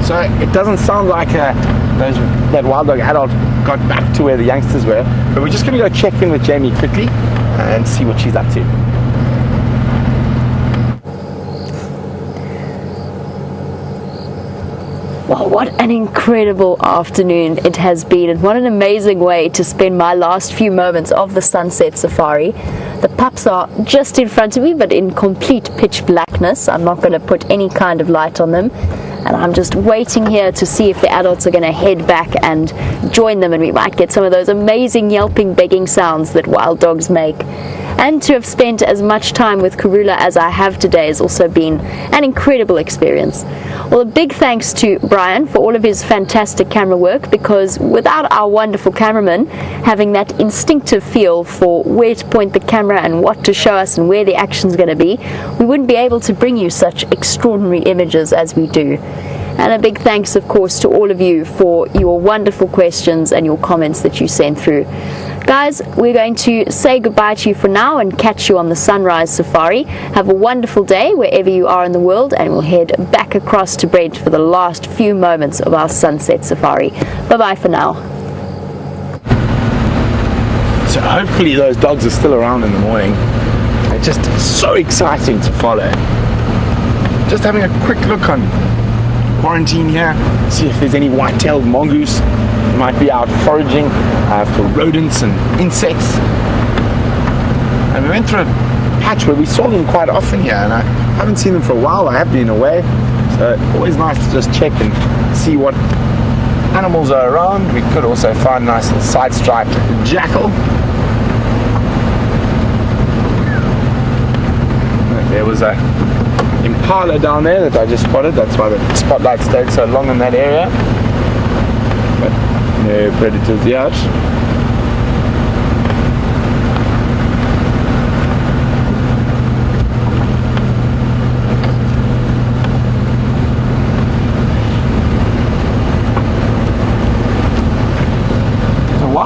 So it doesn't sound like that wild dog adult got back to where the youngsters were, but we're just going to go check in with Jamie quickly and see what she's up to. Well, what an incredible afternoon it has been, and what an amazing way to spend my last few moments of the sunset safari. The pups are just in front of me, but in complete pitch blackness. I'm not going to put any kind of light on them, and I'm just waiting here to see if the adults are going to head back and join them, and we might get some of those amazing yelping, begging sounds that wild dogs make. And to have spent as much time with Karula as I have today has also been an incredible experience. Well, a big thanks to Brian for all of his fantastic camera work, because without our wonderful cameraman having that instinctive feel for where to point the camera and what to show us and where the action's going to be, we wouldn't be able to bring you such extraordinary images as we do. And a big thanks, of course, to all of you for your wonderful questions and your comments that you sent through. Guys, we're going to say goodbye to you for now and catch you on the sunrise safari. Have a wonderful day wherever you are in the world, and we'll head back across to Brent for the last few moments of our sunset safari. Bye-bye for now. So hopefully those dogs are still around in the morning. They're just so exciting to follow. Just having a quick look on quarantine here, see if there's any white-tailed mongoose. Might be out foraging for rodents and insects. And we went through a patch where we saw them quite often here, and I haven't seen them for a while. I have been away, so always nice to just check and see what animals are around. We could also find a nice little side-striped jackal. There was a impala down there that I just spotted. That's why the spotlight stayed so long in that area. But no predators yet.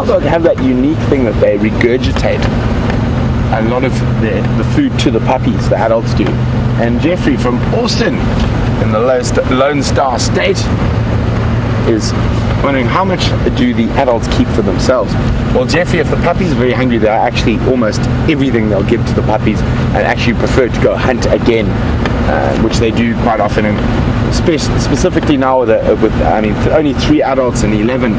wild dogs have that unique thing that they regurgitate a lot of the food to the puppies, the adults do. And Jeffrey from Austin in the Lone Star State is wondering, how much do the adults keep for themselves? Well, Jeffrey, if the puppies are very hungry, they'll actually almost everything they'll give to the puppies, and actually prefer to go hunt again, which they do quite often. And specifically now with only 3 adults and 11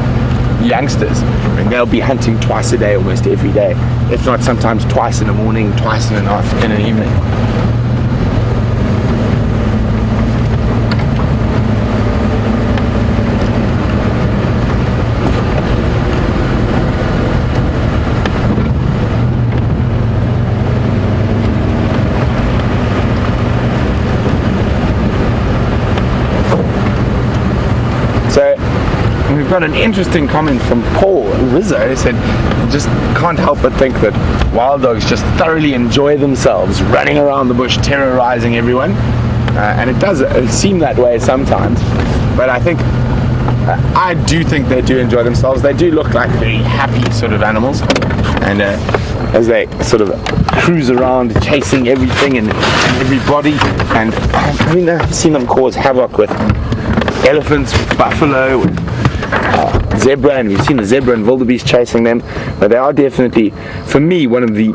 youngsters, and they'll be hunting twice a day, almost every day, if not sometimes twice in the morning, twice in the evening. So we've got an interesting comment from Paul Rizzo. He said, just can't help but think that wild dogs just thoroughly enjoy themselves running around the bush terrorizing everyone, and it does seem that way sometimes, but I do think they do enjoy themselves. They do look like very happy sort of animals, and as they sort of cruise around chasing everything and everybody, and I mean, I've seen them cause havoc with elephants, with buffalo, with zebra, and we've seen the zebra and wildebeest chasing them. But they are definitely, for me, one of the,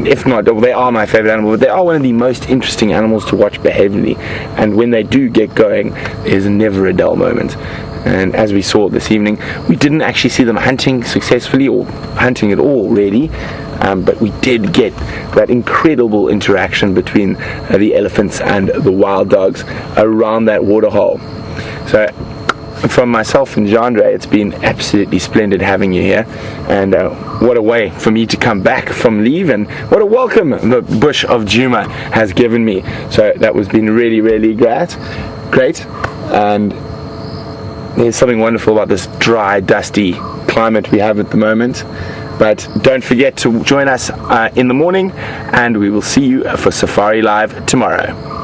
if not, well, they are my favorite animal, but they are one of the most interesting animals to watch behaviorally. And when they do get going, there's never a dull moment. And as we saw this evening, we didn't actually see them hunting successfully, or hunting at all really, but we did get that incredible interaction between the elephants and the wild dogs around that waterhole. So from myself and Jandre, it's been absolutely splendid having you here, and what a way for me to come back from leave, and what a welcome the bush of Djuma has given me. So that was been really, really great, and there's something wonderful about this dry, dusty climate we have at the moment. But don't forget to join us in the morning, and we will see you for Safari Live tomorrow.